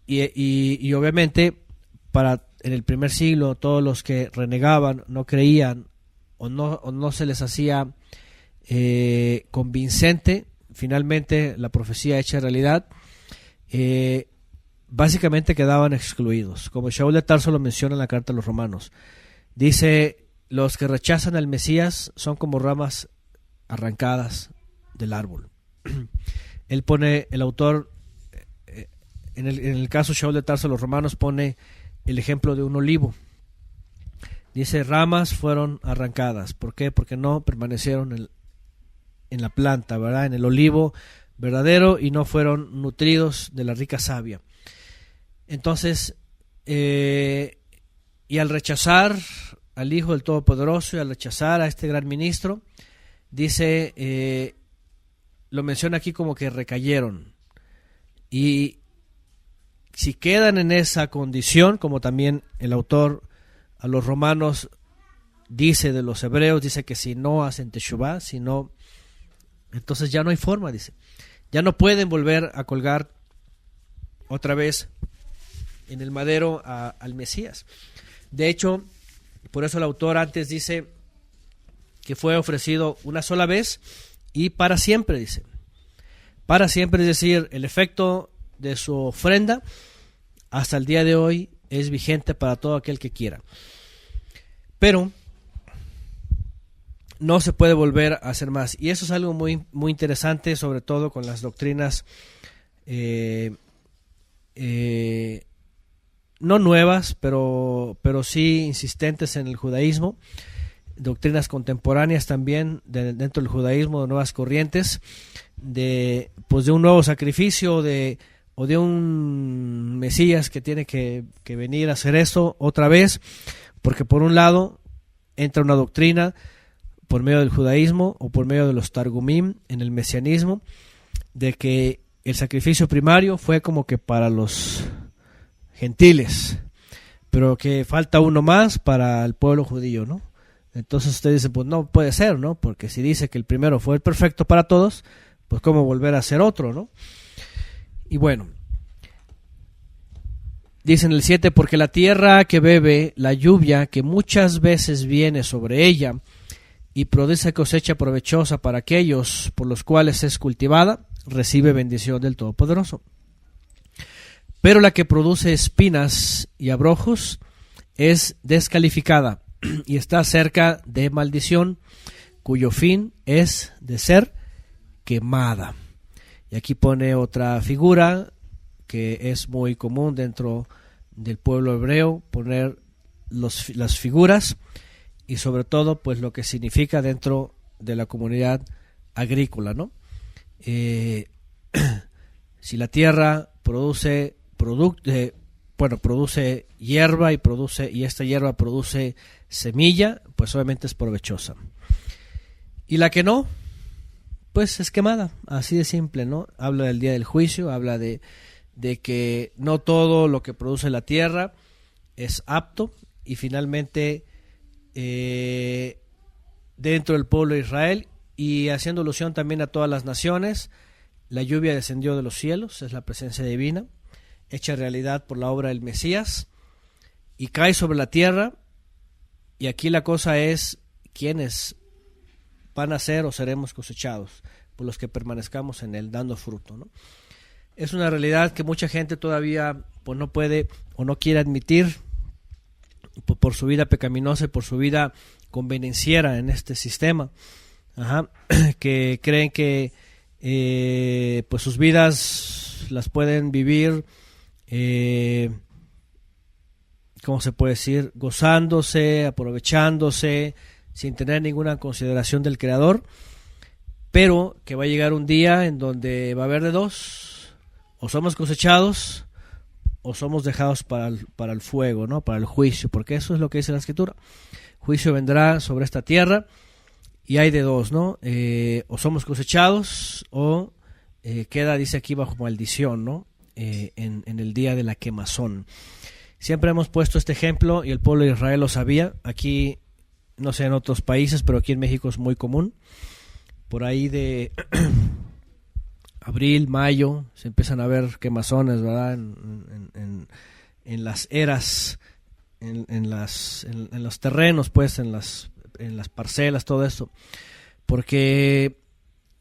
y obviamente en el primer siglo todos los que renegaban, no creían o no se les hacía convincente finalmente la profecía hecha realidad, básicamente quedaban excluidos, como Shaul de Tarso lo menciona en la carta a los Romanos. Dice: los que rechazan al Mesías son como ramas arrancadas del árbol. Él pone, el autor, en el caso Shaul de Tarso a los Romanos, pone el ejemplo de un olivo. Dice: ramas fueron arrancadas. ¿Por qué? Porque no permanecieron en la planta, ¿verdad? En el olivo verdadero, y no fueron nutridos de la rica savia. Entonces, y al rechazar al Hijo del Todopoderoso y al rechazar a este gran ministro, dice, lo menciona aquí como que recayeron. Y si quedan en esa condición, como también el autor a los Romanos dice de los hebreos, dice que si no hacen teshuvá, entonces ya no hay forma, dice. Ya no pueden volver a colgar otra vez en el madero al Mesías. De hecho, por eso el autor antes dice que fue ofrecido una sola vez y para siempre, dice. Para siempre, es decir, el efecto de su ofrenda hasta el día de hoy es vigente para todo aquel que quiera. Pero no se puede volver a hacer más. Y eso es algo muy, muy interesante, sobre todo con las doctrinas no nuevas, pero sí insistentes en el judaísmo, doctrinas contemporáneas también dentro del judaísmo, de nuevas corrientes, de un nuevo sacrificio, o de un Mesías que tiene que venir a hacer eso otra vez, porque por un lado entra una doctrina por medio del judaísmo o por medio de los targumim en el mesianismo, de que el sacrificio primario fue como que para los gentiles, pero que falta uno más para el pueblo judío, ¿no? Entonces usted dice, pues no puede ser, ¿no? Porque si dice que el primero fue el perfecto para todos, pues cómo volver a hacer otro, ¿no? Y bueno, dice en el 7, porque la tierra que bebe la lluvia que muchas veces viene sobre ella y produce cosecha provechosa para aquellos por los cuales es cultivada, recibe bendición del Todopoderoso. Pero la que produce espinas y abrojos es descalificada y está cerca de maldición, cuyo fin es de ser quemada. Y aquí pone otra figura que es muy común dentro del pueblo hebreo, poner las figuras y sobre todo pues lo que significa dentro de la comunidad agrícola, ¿no? Si la tierra produce hierba y esta hierba produce semilla, pues obviamente es provechosa. Y la que no, pues es quemada, así de simple, ¿no? Habla del día del juicio, habla de que no todo lo que produce la tierra es apto, y finalmente dentro del pueblo de Israel, y haciendo alusión también a todas las naciones, la lluvia descendió de los cielos, es la presencia divina, hecha realidad por la obra del Mesías, y cae sobre la tierra, y aquí la cosa es quiénes van a ser o seremos cosechados, por los que permanezcamos en él, dando fruto, ¿no? Es una realidad que mucha gente todavía pues no puede o no quiere admitir por su vida pecaminosa y por su vida convenenciera en este sistema, que creen que pues sus vidas las pueden vivir, ¿cómo se puede decir? Gozándose, aprovechándose, sin tener ninguna consideración del Creador, pero que va a llegar un día en donde va a haber de dos: o somos cosechados o somos dejados para el fuego, ¿no? Para el juicio, porque eso es lo que dice la Escritura. Juicio vendrá sobre esta tierra y hay de dos, ¿no? O somos cosechados o queda, dice aquí, bajo maldición, ¿no? En el día de la quemazón. Siempre hemos puesto este ejemplo y el pueblo de Israel lo sabía. Aquí, no sé en otros países, pero aquí en México es muy común. Por ahí de abril, mayo, se empiezan a ver quemazones, ¿verdad? En las eras, en los terrenos, pues, en las parcelas, todo esto, porque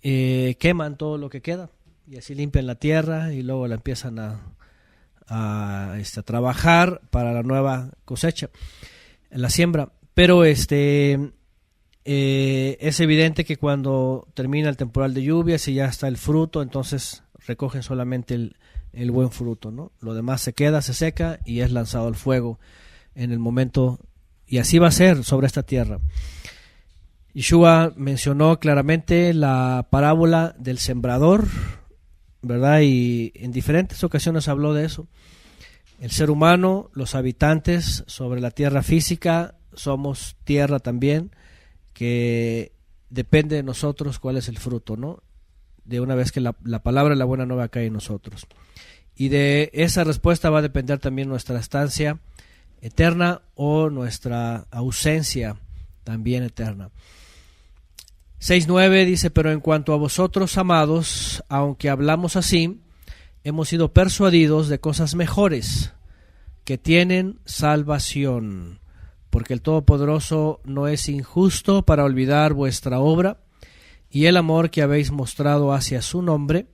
queman todo lo que queda y así limpian la tierra y luego la empiezan a trabajar para la nueva cosecha, la siembra. Pero es evidente que cuando termina el temporal de lluvias y ya está el fruto, entonces recogen solamente el buen fruto, ¿no? Lo demás se queda, se seca y es lanzado al fuego en el momento, y así va a ser sobre esta tierra. Yeshua mencionó claramente la parábola del sembrador, ¿verdad? Y en diferentes ocasiones habló de eso. El ser humano, los habitantes sobre la tierra física, somos tierra también, que depende de nosotros cuál es el fruto, ¿no? De una vez que la palabra de la buena nueva cae en nosotros. Y de esa respuesta va a depender también nuestra estancia eterna o nuestra ausencia también eterna. 6:9 dice: pero en cuanto a vosotros, amados, aunque hablamos así, hemos sido persuadidos de cosas mejores, que tienen salvación. Porque el Todopoderoso no es injusto para olvidar vuestra obra y el amor que habéis mostrado hacia su nombre,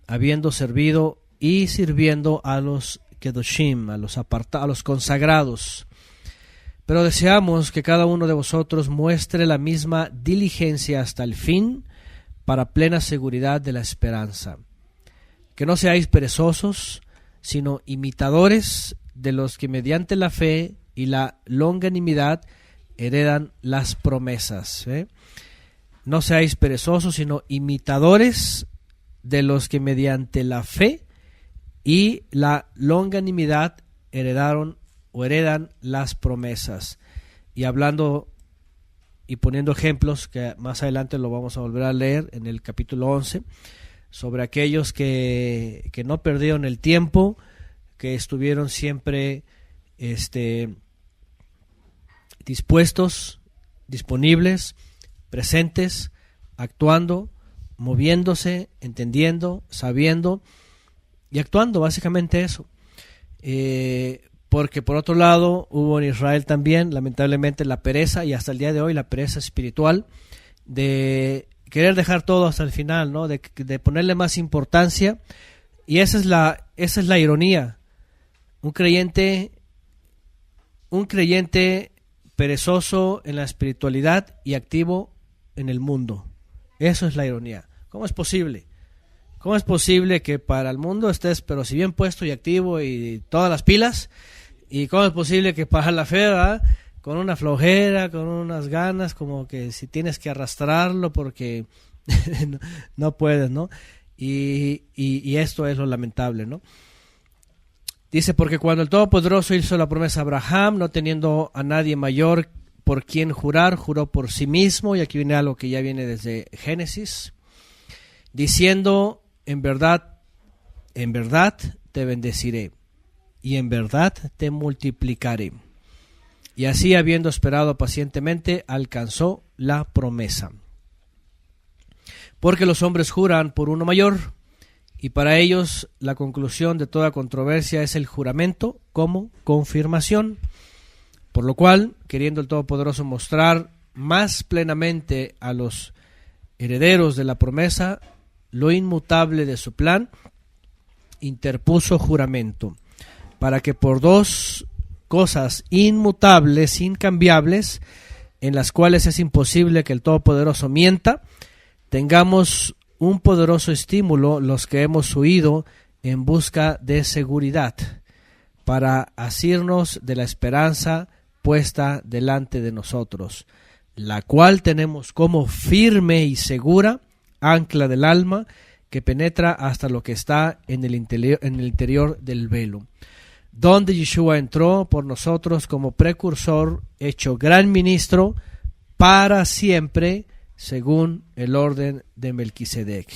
habiendo servido y sirviendo a los kedoshim, a los consagrados. Pero deseamos que cada uno de vosotros muestre la misma diligencia hasta el fin, para plena seguridad de la esperanza. Que no seáis perezosos, sino imitadores de los que mediante la fe y la longanimidad heredan las promesas. No seáis perezosos, sino imitadores de los que mediante la fe y la longanimidad heredan las promesas. Y hablando y poniendo ejemplos, que más adelante lo vamos a volver a leer en el capítulo 11, sobre aquellos que no perdieron el tiempo, que estuvieron siempre dispuestos, disponibles, presentes, actuando, moviéndose, entendiendo, sabiendo y actuando, básicamente eso. Porque por otro lado hubo en Israel también, lamentablemente, la pereza, y hasta el día de hoy la pereza espiritual, de querer dejar todo hasta el final, ¿no? De ponerle más importancia. Y esa es la ironía. Un creyente perezoso en la espiritualidad y activo en el mundo. Eso es la ironía. ¿Cómo es posible? ¿Cómo es posible que para el mundo estés, pero si bien puesto y activo y todas las pilas? ¿Y cómo es posible que para la fe, ¿verdad?, con una flojera, con unas ganas, como que si tienes que arrastrarlo porque no puedes, ¿no? Y esto es lo lamentable, ¿no? Dice, porque cuando el Todopoderoso hizo la promesa a Abraham, no teniendo a nadie mayor por quien jurar, juró por sí mismo, y aquí viene algo que ya viene desde Génesis, diciendo, en verdad te bendeciré, y en verdad te multiplicaré. Y así, habiendo esperado pacientemente, alcanzó la promesa. Porque los hombres juran por uno mayor, y para ellos la conclusión de toda controversia es el juramento como confirmación. Por lo cual, queriendo el Todopoderoso mostrar más plenamente a los herederos de la promesa lo inmutable de su plan, interpuso juramento, para que por dos cosas inmutables, incambiables, en las cuales es imposible que el Todopoderoso mienta, tengamos un poderoso estímulo los que hemos huido en busca de seguridad, para asirnos de la esperanza puesta delante de nosotros, la cual tenemos como firme y segura ancla del alma, que penetra hasta lo que está en el interior del velo, donde Yeshua entró por nosotros como precursor, hecho gran ministro para siempre, según el orden de Melquisedec.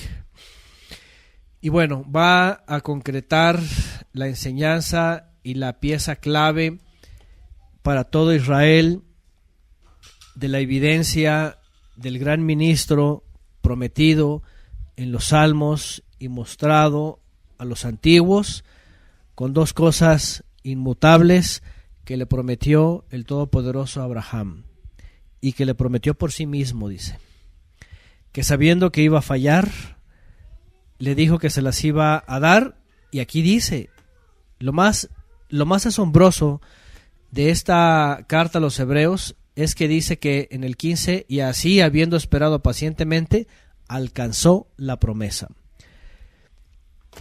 Y bueno, va a concretar la enseñanza y la pieza clave para todo Israel de la evidencia del gran ministro prometido en los Salmos y mostrado a los antiguos, con dos cosas inmutables que le prometió el Todopoderoso a Abraham, y que le prometió por sí mismo, dice, que sabiendo que iba a fallar, le dijo que se las iba a dar. Y aquí dice, lo más asombroso de esta carta a los hebreos es que dice que en el 15, y así, habiendo esperado pacientemente, alcanzó la promesa.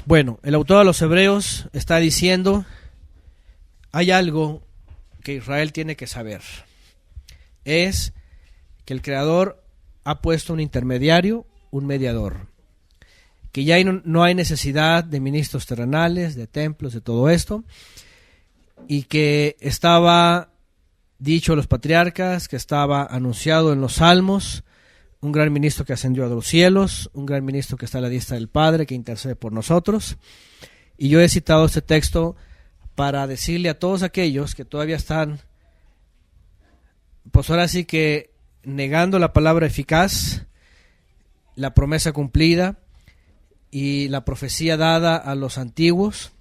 Bueno, el autor de los hebreos está diciendo, hay algo que Israel tiene que saber, es que el Creador ha puesto un intermediario, un mediador, que ya no hay necesidad de ministros terrenales, de templos, de todo esto, y que estaba dicho a los patriarcas, que estaba anunciado en los Salmos, un gran ministro que ascendió a los cielos, un gran ministro que está a la diestra del Padre, que intercede por nosotros. Y yo he citado este texto para decirle a todos aquellos que todavía están, pues ahora sí que negando la palabra eficaz, la promesa cumplida y la profecía dada a los antiguos,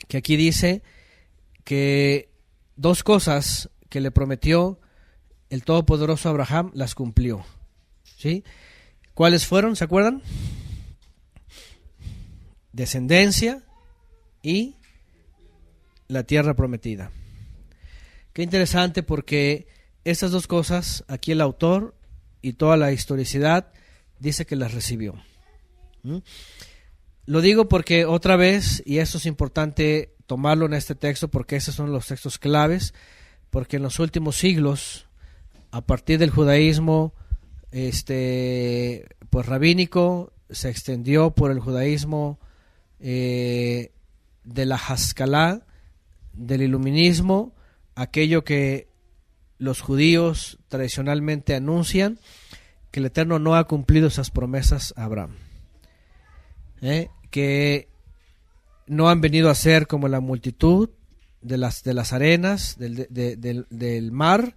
que aquí dice que dos cosas que le prometió el Todopoderoso Abraham las cumplió. ¿Sí? ¿Cuáles fueron? ¿Se acuerdan? Descendencia y la tierra prometida. Qué interesante, porque estas dos cosas, aquí el autor y toda la historicidad dice que las recibió. Lo digo porque otra vez, y esto es importante tomarlo en este texto, porque esos son los textos claves, porque en los últimos siglos, a partir del judaísmo pues rabínico, se extendió por el judaísmo de la Haskalah, del iluminismo, aquello que los judíos tradicionalmente anuncian, que el Eterno no ha cumplido esas promesas a Abraham, que no han venido a ser como la multitud de las arenas del mar,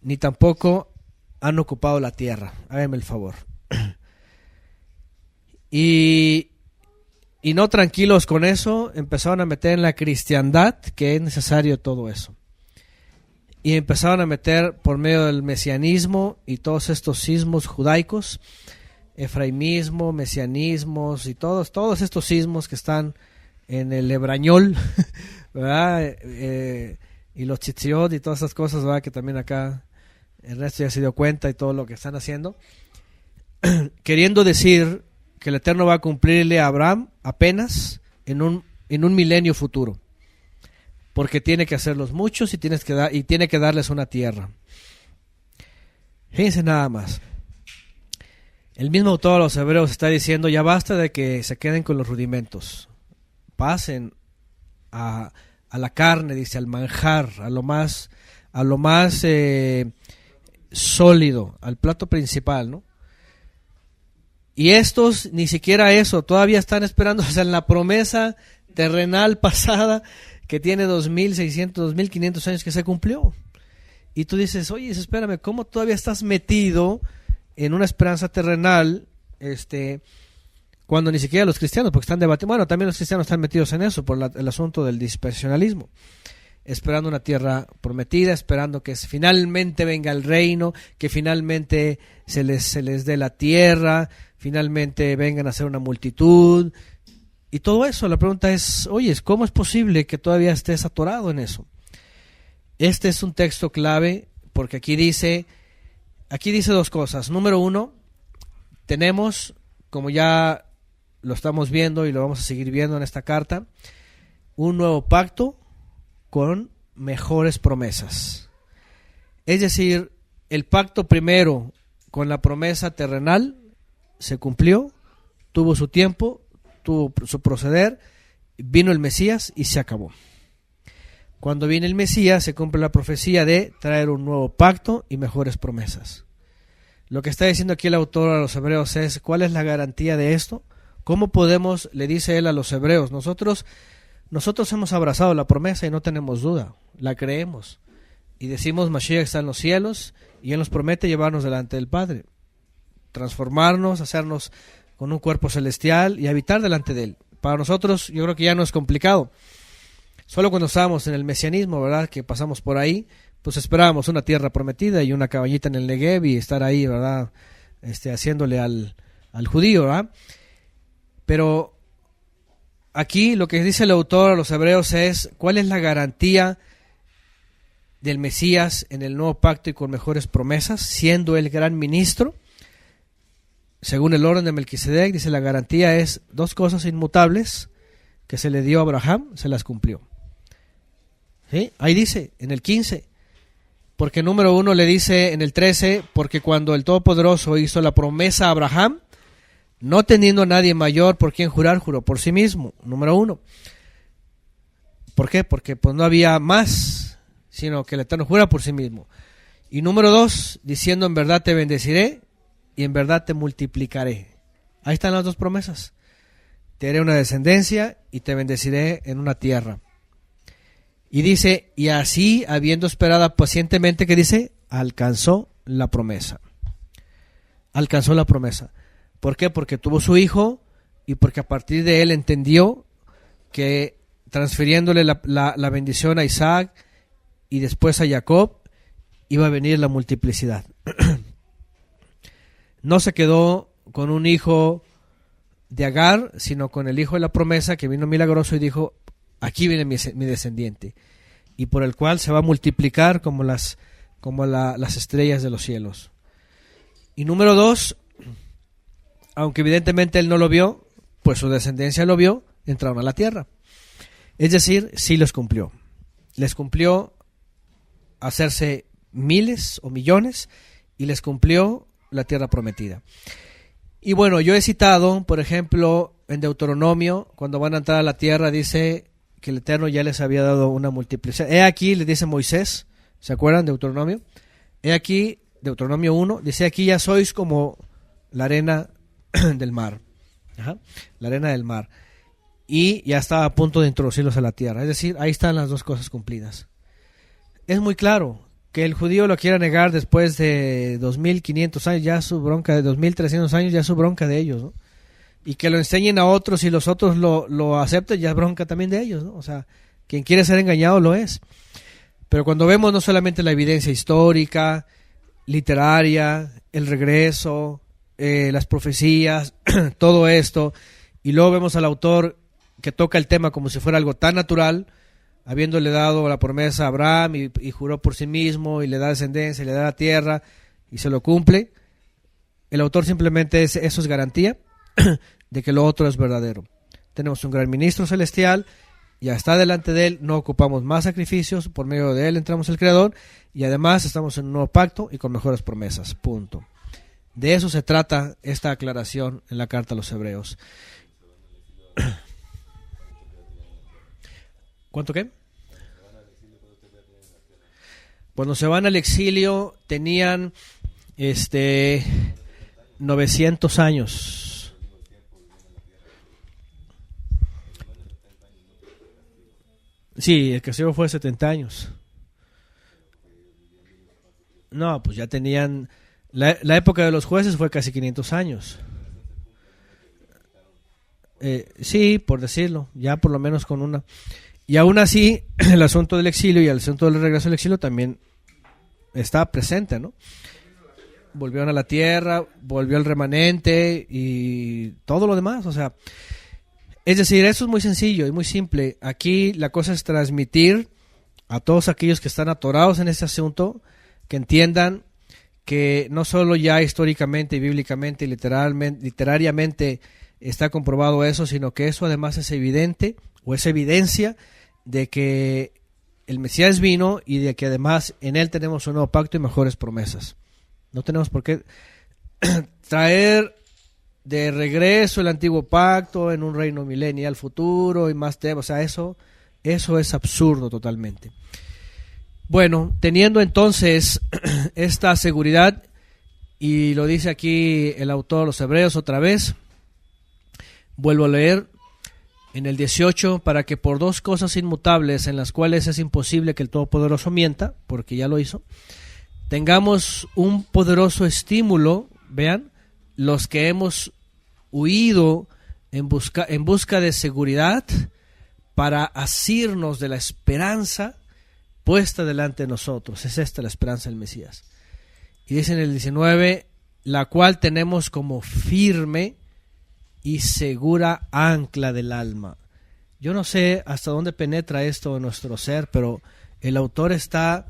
ni tampoco han ocupado la tierra. Háganme el favor. Y no tranquilos con eso, empezaron a meter en la cristiandad que es necesario todo eso. Y empezaron a meter por medio del mesianismo y todos estos sismos judaicos, efraimismo, mesianismos y todos estos sismos que están en el hebrañol, ¿verdad? Y los tzitziot y todas esas cosas, ¿verdad? Que también acá Ernesto ya se dio cuenta y todo lo que están haciendo, queriendo decir que el Eterno va a cumplirle a Abraham apenas en un milenio futuro, porque tiene que hacerlos muchos y tiene que darles una tierra. Fíjense nada más. El mismo autor a los Hebreos está diciendo: ya basta de que se queden con los rudimentos, pasen a la carne, dice, al manjar, a lo más sólido, al plato principal, ¿no? Y estos ni siquiera eso, todavía están esperando, o sea, en la promesa terrenal pasada que tiene 2.600, 2.500 años que se cumplió. Y tú dices: oye, espérame, ¿cómo todavía estás metido en una esperanza terrenal, cuando ni siquiera los cristianos, porque están debatiendo, bueno, también los cristianos están metidos en eso por el asunto del dispensacionalismo, esperando una tierra prometida, esperando que finalmente venga el reino, que finalmente se les dé la tierra, finalmente vengan a ser una multitud y todo eso. La pregunta es: oye, ¿cómo es posible que todavía estés atorado en eso? Este es un texto clave, porque aquí dice dos cosas. Número uno, tenemos, como ya lo estamos viendo y lo vamos a seguir viendo en esta carta, un nuevo pacto con mejores promesas. Es decir, el pacto primero con la promesa terrenal se cumplió, tuvo su tiempo, tuvo su proceder, vino el Mesías y se acabó. Cuando viene el Mesías se cumple la profecía de traer un nuevo pacto y mejores promesas. Lo que está diciendo aquí el autor a los hebreos es: ¿cuál es la garantía de esto? ¿Cómo podemos, le dice él a los hebreos, nosotros hemos abrazado la promesa y no tenemos duda, la creemos y decimos: Mashiach está en los cielos y él nos promete llevarnos delante del Padre, transformarnos, hacernos con un cuerpo celestial y habitar delante de él. Para nosotros yo creo que ya no es complicado. Solo cuando estábamos en el mesianismo, ¿verdad?, que pasamos por ahí, pues esperábamos una tierra prometida y una cabañita en el Negev y estar ahí, ¿verdad?, haciéndole al judío, ¿verdad? Pero aquí lo que dice el autor a los hebreos es: ¿cuál es la garantía del Mesías en el nuevo pacto y con mejores promesas, siendo el gran ministro? Según el orden de Melquisedec, dice, la garantía es dos cosas inmutables que se le dio a Abraham, se las cumplió. ¿Sí? Ahí dice, en el 15, porque número 1 le dice en el 13, porque cuando el Todopoderoso hizo la promesa a Abraham, no teniendo a nadie mayor por quien jurar, juró por sí mismo. Número 1. ¿Por qué? Porque pues no había más, sino que el Eterno jura por sí mismo. Y número 2, diciendo: en verdad te bendeciré y en verdad te multiplicaré. Ahí están las dos promesas. Te haré una descendencia y te bendeciré en una tierra. Y dice: y así, habiendo esperado pacientemente, ¿qué dice? Alcanzó la promesa. Alcanzó la promesa. ¿Por qué? Porque tuvo su hijo y porque a partir de él entendió que transfiriéndole la bendición a Isaac y después a Jacob, iba a venir la multiplicidad. No se quedó con un hijo de Agar, sino con el hijo de la promesa, que vino milagroso y dijo: aquí viene mi descendiente. y por el cual se va a multiplicar como las estrellas de los cielos. Y número 2, aunque evidentemente él no lo vio, pues su descendencia lo vio, entraron a la tierra. Es decir, sí les cumplió. Les cumplió hacerse miles o millones y les cumplió la tierra prometida. Y bueno, yo he citado, por ejemplo, en Deuteronomio, cuando van a entrar a la tierra, dice que el Eterno ya les había dado una multiplicación. He aquí, le dice Moisés, ¿se acuerdan de Deuteronomio? He aquí, Deuteronomio 1, dice aquí ya sois como la arena del mar. Ajá, la arena del mar. Y ya estaba a punto de introducirlos a la tierra. Es decir, ahí están las dos cosas cumplidas. Es muy claro que el judío lo quiera negar después de 2500 años, ya su bronca, de 2300 años, ya su bronca de ellos, ¿no? Y que lo enseñen a otros y los otros lo acepten, ya es bronca también de ellos, ¿no? O sea, quien quiere ser engañado lo es. Pero cuando vemos no solamente la evidencia histórica, literaria, el regreso, las profecías, todo esto, y luego vemos al autor que toca el tema como si fuera algo tan natural, habiéndole dado la promesa a Abraham y juró por sí mismo y le da descendencia y le da la tierra y se lo cumple, el autor simplemente eso es garantía de que lo otro es verdadero. Tenemos un gran ministro celestial, ya está delante de él, no ocupamos más sacrificios, por medio de él entramos al Creador y además estamos en un nuevo pacto y con mejores promesas, punto. De eso se trata esta aclaración en la carta a los Hebreos. ¿Cuánto qué? Cuando se van al exilio tenían 900 años. Sí, el castigo fue 70 años. No, pues ya tenían... La época de los jueces fue casi 500 años. Sí, por decirlo, ya por lo menos con una... Y aún así, el asunto del exilio y el asunto del regreso al exilio también está presente, ¿no? Volvieron a la tierra, volvió el remanente y todo lo demás, o sea... Es decir, eso es muy sencillo y muy simple. Aquí la cosa es transmitir a todos aquellos que están atorados en este asunto, que entiendan que no solo ya históricamente y bíblicamente y literariamente está comprobado eso, sino que eso además es evidente o es evidencia de que el Mesías vino y de que además en él tenemos un nuevo pacto y mejores promesas. No tenemos por qué traer de regreso el antiguo pacto en un reino milenial futuro y más tiempo. O sea, eso es absurdo totalmente. Bueno, teniendo entonces esta seguridad, y lo dice aquí el autor de los Hebreos otra vez, vuelvo a leer en el 18, para que por dos cosas inmutables en las cuales es imposible que el Todopoderoso mienta, porque ya lo hizo, tengamos un poderoso estímulo, vean, los que hemos huido en busca de seguridad para asirnos de la esperanza puesta delante de nosotros. Es esta la esperanza del Mesías. Y dice en el 19, la cual tenemos como firme y segura ancla del alma. Yo no sé hasta dónde penetra esto en nuestro ser, pero el autor está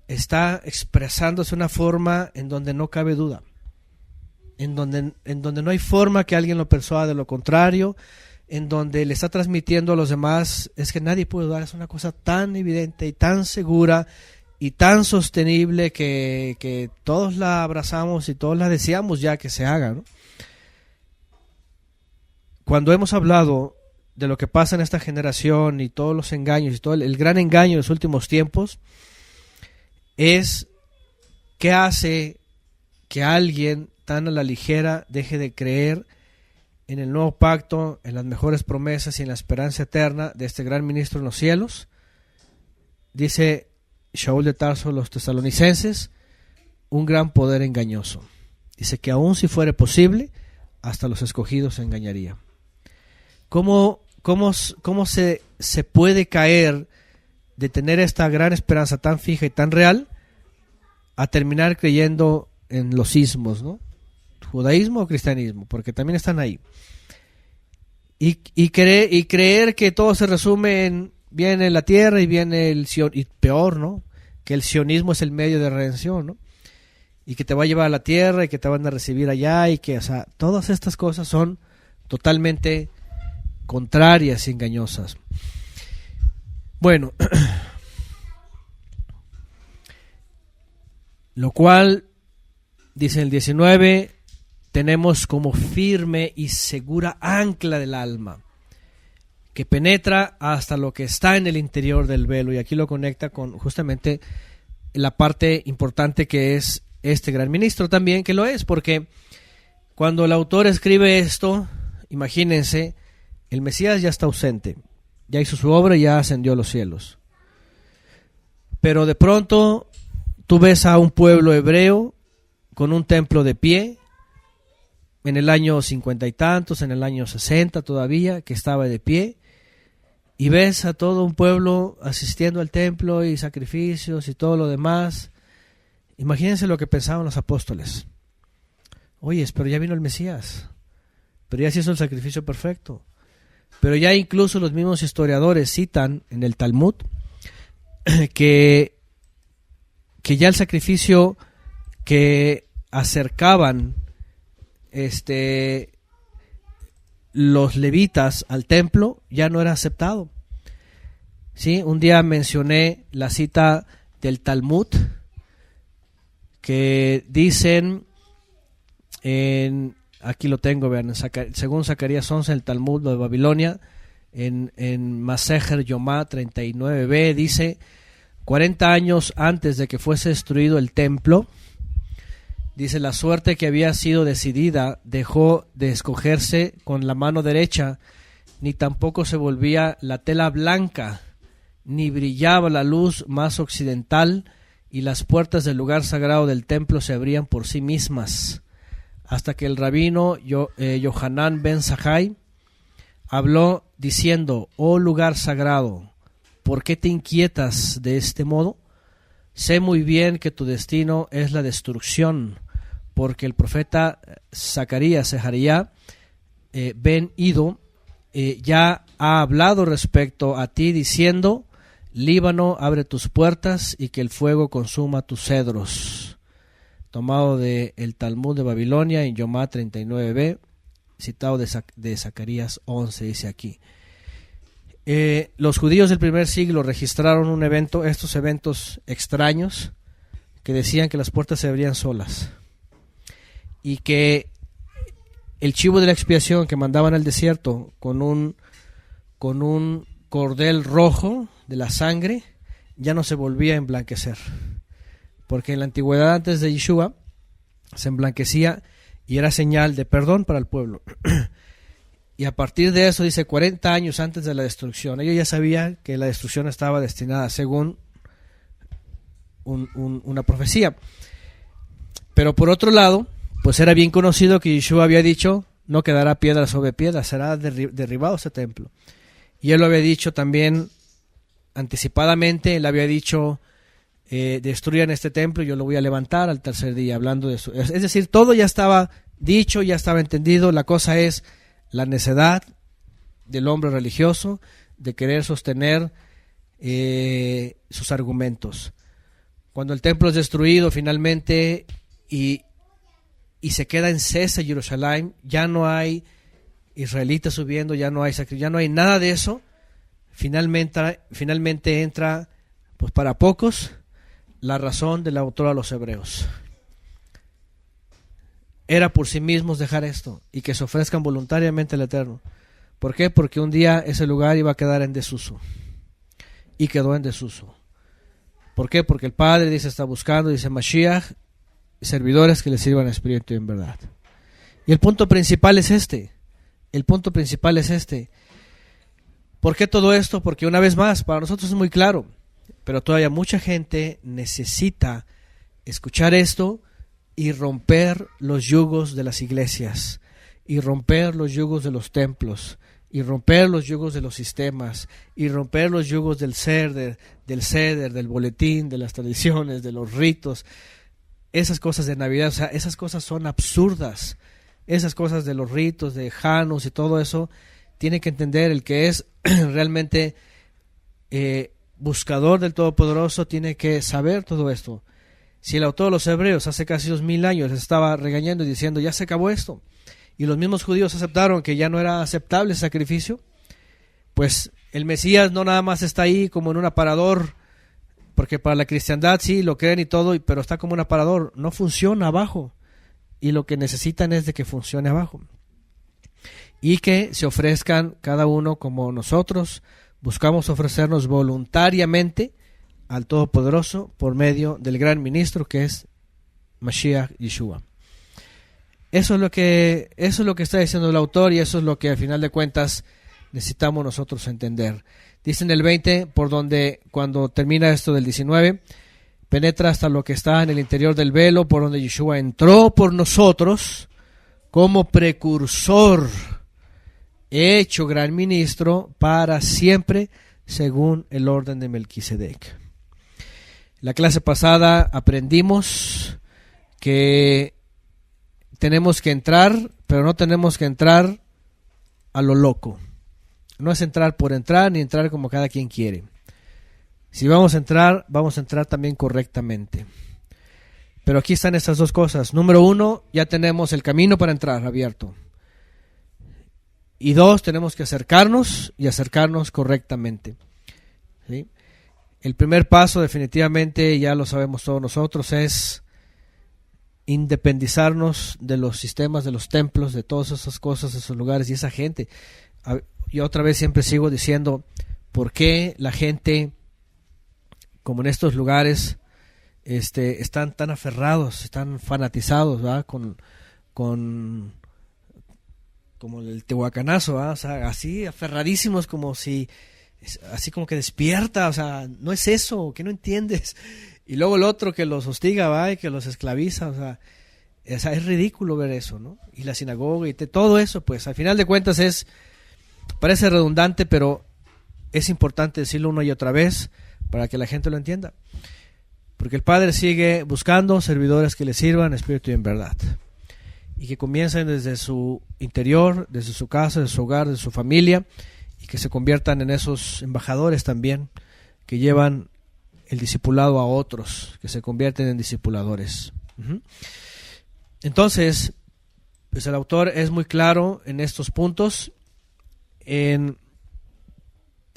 expresándose de una forma en donde no cabe duda, en donde no hay forma que alguien lo persuada de lo contrario, en donde le está transmitiendo a los demás, es que nadie puede dudar, es una cosa tan evidente y tan segura y tan sostenible que todos la abrazamos y todos la deseamos ya que se haga, ¿no? Cuando hemos hablado de lo que pasa en esta generación y todos los engaños y todo el gran engaño de los últimos tiempos, es qué hace que alguien tan a la ligera deje de creer en el nuevo pacto, en las mejores promesas y en la esperanza eterna de este gran ministro en los cielos. Dice Shaul de Tarso a los tesalonicenses, un gran poder engañoso. Dice que aun si fuere posible, hasta los escogidos se engañaría. ¿Cómo se puede caer de tener esta gran esperanza tan fija y tan real a terminar creyendo en los ismos, ¿no? Judaísmo o cristianismo, porque también están ahí. Y creer que todo se resume en viene la tierra y viene el sionismo, y peor, ¿no? Que el sionismo es el medio de redención, ¿no? Y que te va a llevar a la tierra y que te van a recibir allá y que, o sea, todas estas cosas son totalmente contrarias y engañosas. Bueno, lo cual, dice el 19, tenemos como firme y segura ancla del alma, que penetra hasta lo que está en el interior del velo, y aquí lo conecta con justamente la parte importante que es este gran ministro también, que lo es, porque cuando el autor escribe esto, imagínense, el Mesías ya está ausente, ya hizo su obra y ya ascendió a los cielos, pero de pronto tú ves a un pueblo hebreo con un templo de pie, en el año 50 y tantos, en el año 60 todavía, que estaba de pie, y ves a todo un pueblo asistiendo al templo y sacrificios y todo lo demás. Imagínense lo que pensaban los apóstoles. Oye, pero ya vino el Mesías, pero ya se hizo el sacrificio perfecto. Pero ya incluso los mismos historiadores citan en el Talmud que ya el sacrificio que acercaban los levitas al templo ya no era aceptado. ¿Sí? Un día mencioné la cita del Talmud que dicen aquí lo tengo, vean, según Zacarías 11, el Talmud de Babilonia, en Masejer Yomá 39b, dice: 40 años antes de que fuese destruido el templo, dice, la suerte que había sido decidida dejó de escogerse con la mano derecha, ni tampoco se volvía la tela blanca, ni brillaba la luz más occidental, y las puertas del lugar sagrado del templo se abrían por sí mismas, hasta que el rabino Yohanan ben Zakkai habló diciendo: oh lugar sagrado, ¿por qué te inquietas de este modo? Sé muy bien que tu destino es la destrucción, porque el profeta Zacarías ben Ido ya ha hablado respecto a ti diciendo: Líbano, abre tus puertas y que el fuego consuma tus cedros. Tomado de el Talmud de Babilonia en Yomá 39b, citado de Zacarías 11, dice aquí. Los judíos del primer siglo registraron estos eventos extraños que decían que las puertas se abrían solas y que el chivo de la expiación que mandaban al desierto con un cordel rojo de la sangre ya no se volvía a emblanquecer, porque en la antigüedad antes de Yeshua se emblanquecía y era señal de perdón para el pueblo. Y a partir de eso, dice, 40 años antes de la destrucción, ellos ya sabían que la destrucción estaba destinada según una profecía. Pero por otro lado, pues era bien conocido que Yeshua había dicho: no quedará piedra sobre piedra, será derribado ese templo. Y él lo había dicho también anticipadamente, él había dicho: destruyan este templo y yo lo voy a levantar al tercer día, hablando de eso. Es decir, todo ya estaba dicho, ya estaba entendido. La cosa es la necedad del hombre religioso de querer sostener sus argumentos. Cuando el templo es destruido finalmente y se queda en cesa Jerusalén, ya no hay israelitas subiendo, ya no hay nada de eso. Finalmente entra, pues para pocos, la razón del autor a los hebreos. Era por sí mismos dejar esto y que se ofrezcan voluntariamente al Eterno. ¿Por qué? Porque un día ese lugar iba a quedar en desuso. Y quedó en desuso. ¿Por qué? Porque el Padre está buscando, dice Mashiach, servidores que le sirvan a espíritu y en verdad. Y el punto principal es este. ¿Por qué todo esto? Porque una vez más, para nosotros es muy claro, pero todavía mucha gente necesita escuchar esto y romper los yugos de las iglesias, y romper los yugos de los templos, y romper los yugos de los sistemas, y romper los yugos del seder, del boletín, de las tradiciones, de los ritos. Esas cosas de Navidad, o sea, esas cosas son absurdas. Esas cosas de los ritos, de Janus y todo eso, tiene que entender el que es realmente buscador del Todopoderoso tiene que saber todo esto. Si el autor de los Hebreos hace casi 2000 años estaba regañando y diciendo ya se acabó esto, y los mismos judíos aceptaron que ya no era aceptable ese sacrificio, pues el Mesías no nada más está ahí como en un aparador, porque para la cristiandad sí lo creen y todo, pero está como un aparador, no funciona abajo, y lo que necesitan es de que funcione abajo, y que se ofrezcan cada uno como nosotros buscamos ofrecernos voluntariamente al Todopoderoso por medio del gran ministro que es Mashiach Yeshua. Eso es lo que está diciendo el autor, y eso es lo que al final de cuentas necesitamos nosotros entender. Dice en el 20, por donde cuando termina esto del 19, penetra hasta lo que está en el interior del velo, por donde Yeshua entró por nosotros como precursor, hecho gran ministro para siempre según el orden de Melquisedec. La clase pasada aprendimos que tenemos que entrar, pero no tenemos que entrar a lo loco. No es entrar por entrar, ni entrar como cada quien quiere. Si vamos a entrar también correctamente. Pero aquí están estas dos cosas. Número uno, ya tenemos el camino para entrar abierto. Y dos, tenemos que acercarnos y acercarnos correctamente. ¿Sí? El primer paso, definitivamente, ya lo sabemos todos nosotros, es independizarnos de los sistemas, de los templos, de todas esas cosas, de esos lugares y esa gente. Yo otra vez siempre sigo diciendo, ¿por qué la gente, como en estos lugares, están tan aferrados, están fanatizados, ¿verdad? con como el tehuacanazo, ¿verdad? O sea, así aferradísimos, como si así como que despierta, o sea, no es eso, que no entiendes. Y luego el otro que los hostiga, ¿va? Y que los esclaviza, o sea, es ridículo ver eso, ¿no? Y la sinagoga y todo eso, pues al final de cuentas parece redundante, pero es importante decirlo una y otra vez para que la gente lo entienda. Porque el Padre sigue buscando servidores que le sirvan en espíritu y en verdad. Y que comiencen desde su interior, desde su casa, desde su hogar, desde su familia, y que se conviertan en esos embajadores también que llevan el discipulado a otros, que se convierten en discipuladores. Entonces, pues el autor es muy claro en estos puntos, en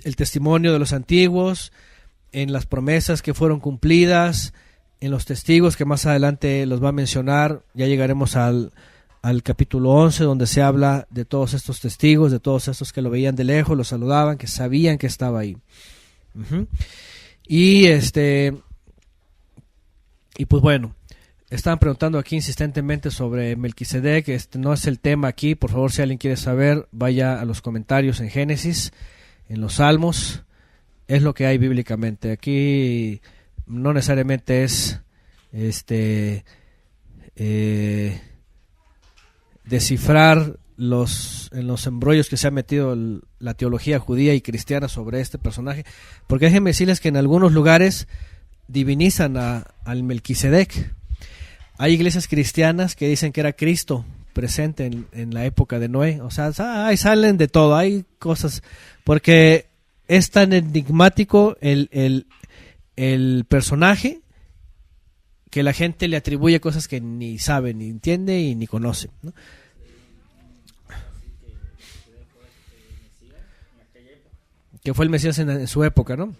el testimonio de los antiguos, en las promesas que fueron cumplidas, en los testigos que más adelante los va a mencionar. Ya llegaremos al capítulo 11, donde se habla de todos estos testigos, de todos estos que lo veían de lejos, lo saludaban, que sabían que estaba ahí. Y pues bueno, estaban preguntando aquí insistentemente sobre Melquisedec. No es el tema aquí. Por favor, si alguien quiere saber, vaya a los comentarios en Génesis, en los Salmos. Es lo que hay bíblicamente. Aquí no necesariamente es descifrar en los embrollos que se ha metido la teología judía y cristiana sobre este personaje, porque déjenme decirles que en algunos lugares divinizan al Melquisedec. Hay iglesias cristianas que dicen que era Cristo presente en la época de Noé. O sea, ahí salen de todo, hay cosas, porque es tan enigmático el personaje que la gente le atribuye cosas que ni sabe, ni entiende y ni conoce, ¿no? Que fue el Mesías en su época, ¿no?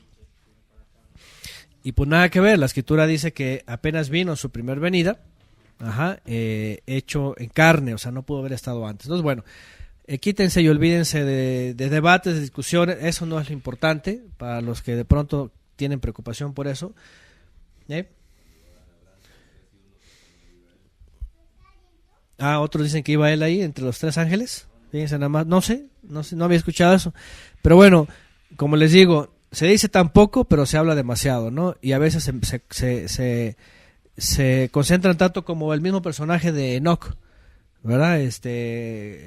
Y pues nada que ver, la escritura dice que apenas vino su primer venida, hecho en carne, o sea, no pudo haber estado antes. Entonces, bueno, quítense y olvídense de debates, de discusiones, eso no es lo importante para los que de pronto tienen preocupación por eso. Otros dicen que iba él ahí entre los tres ángeles. Fíjense nada más, no sé, no había escuchado eso. Pero bueno, como les digo, se dice tan poco, pero se habla demasiado, ¿no? Y a veces se concentran tanto como el mismo personaje de Enoch, ¿verdad?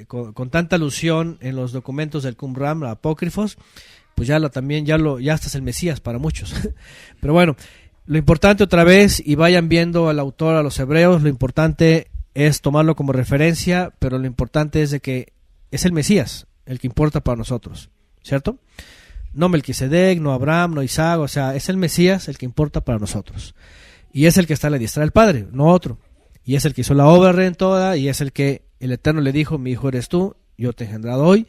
Con tanta alusión en los documentos del Qumran, apócrifos, pues ya hasta es el Mesías para muchos. Pero bueno, lo importante otra vez, y vayan viendo al autor, a los hebreos, lo importante es tomarlo como referencia, pero lo importante es de que es el Mesías el que importa para nosotros, ¿cierto? No Melquisedec, no Abraham, no Isaac, o sea, es el Mesías el que importa para nosotros. Y es el que está a la diestra del Padre, no otro. Y es el que hizo la obra redentora, y es el que el Eterno le dijo, mi hijo eres tú, yo te he engendrado hoy,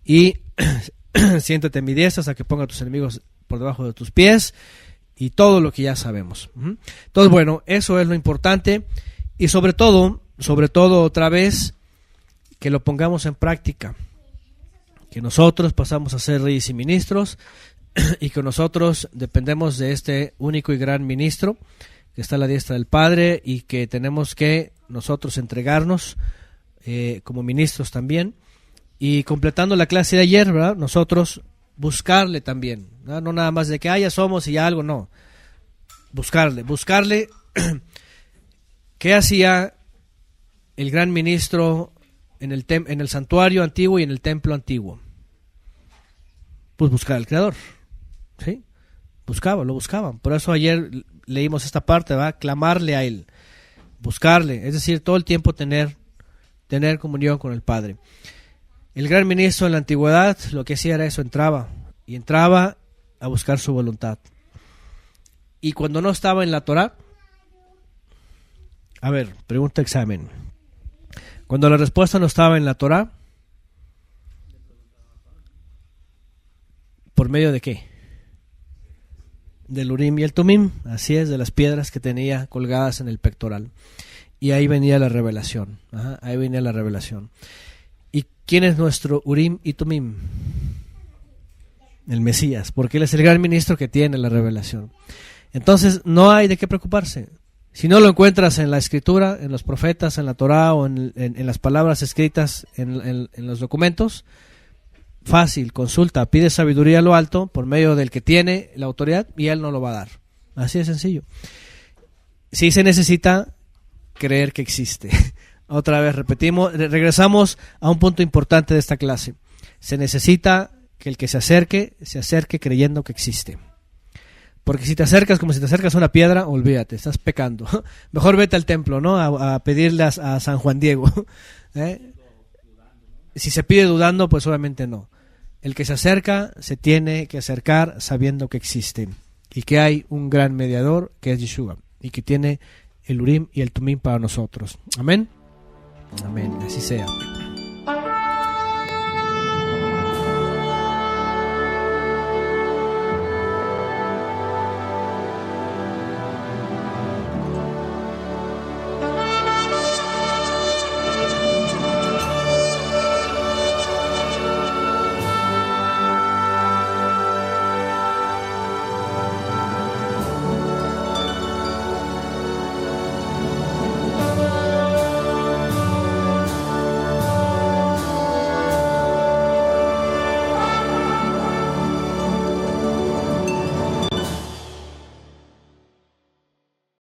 y siéntate en mi diestra hasta que ponga a tus enemigos por debajo de tus pies, y todo lo que ya sabemos. Entonces, bueno, eso es lo importante, y sobre todo otra vez, que lo pongamos en práctica, que nosotros pasamos a ser reyes y ministros, y que nosotros dependemos de este único y gran ministro, que está a la diestra del Padre, y que tenemos que nosotros entregarnos como ministros también, y completando la clase de ayer, ¿verdad? Nosotros buscarle también, ¿verdad? No nada más de que ya somos y ya algo, no, buscarle qué hacía el gran ministro en el santuario antiguo y en el templo antiguo. Pues buscar al Creador, ¿sí? Lo buscaban. Por eso ayer leímos esta parte, ¿va? Clamarle a Él, buscarle, es decir, todo el tiempo tener comunión con el Padre. El gran ministro en la antigüedad lo que hacía era eso, entraba a buscar su voluntad. Y cuando no estaba en la Torá, a ver, pregunta examen. Cuando la respuesta no estaba en la Torá, ¿por medio de qué? Del Urim y el Tumim, así es, de las piedras que tenía colgadas en el pectoral. Y ahí venía la revelación. Ahí venía la revelación. ¿Y quién es nuestro Urim y Tumim? El Mesías, porque Él es el gran ministro que tiene la revelación. Entonces, no hay de qué preocuparse. Si no lo encuentras en la Escritura, en los profetas, en la Torá o en las palabras escritas en los documentos, fácil, consulta, pide sabiduría a lo alto por medio del que tiene la autoridad y Él no lo va a dar. Así de sencillo. Sí se necesita creer que existe. Otra vez regresamos a un punto importante de esta clase. Se necesita que el que se acerque creyendo que existe. Porque si te acercas como si te acercas a una piedra, olvídate, estás pecando. Mejor vete al templo, ¿no? A pedirle a San Juan Diego. Si se pide dudando, pues obviamente no. El que se acerca se tiene que acercar sabiendo que existe y que hay un gran mediador que es Yeshua y que tiene el Urim y el Tumim para nosotros. Amén. Amén. Así sea.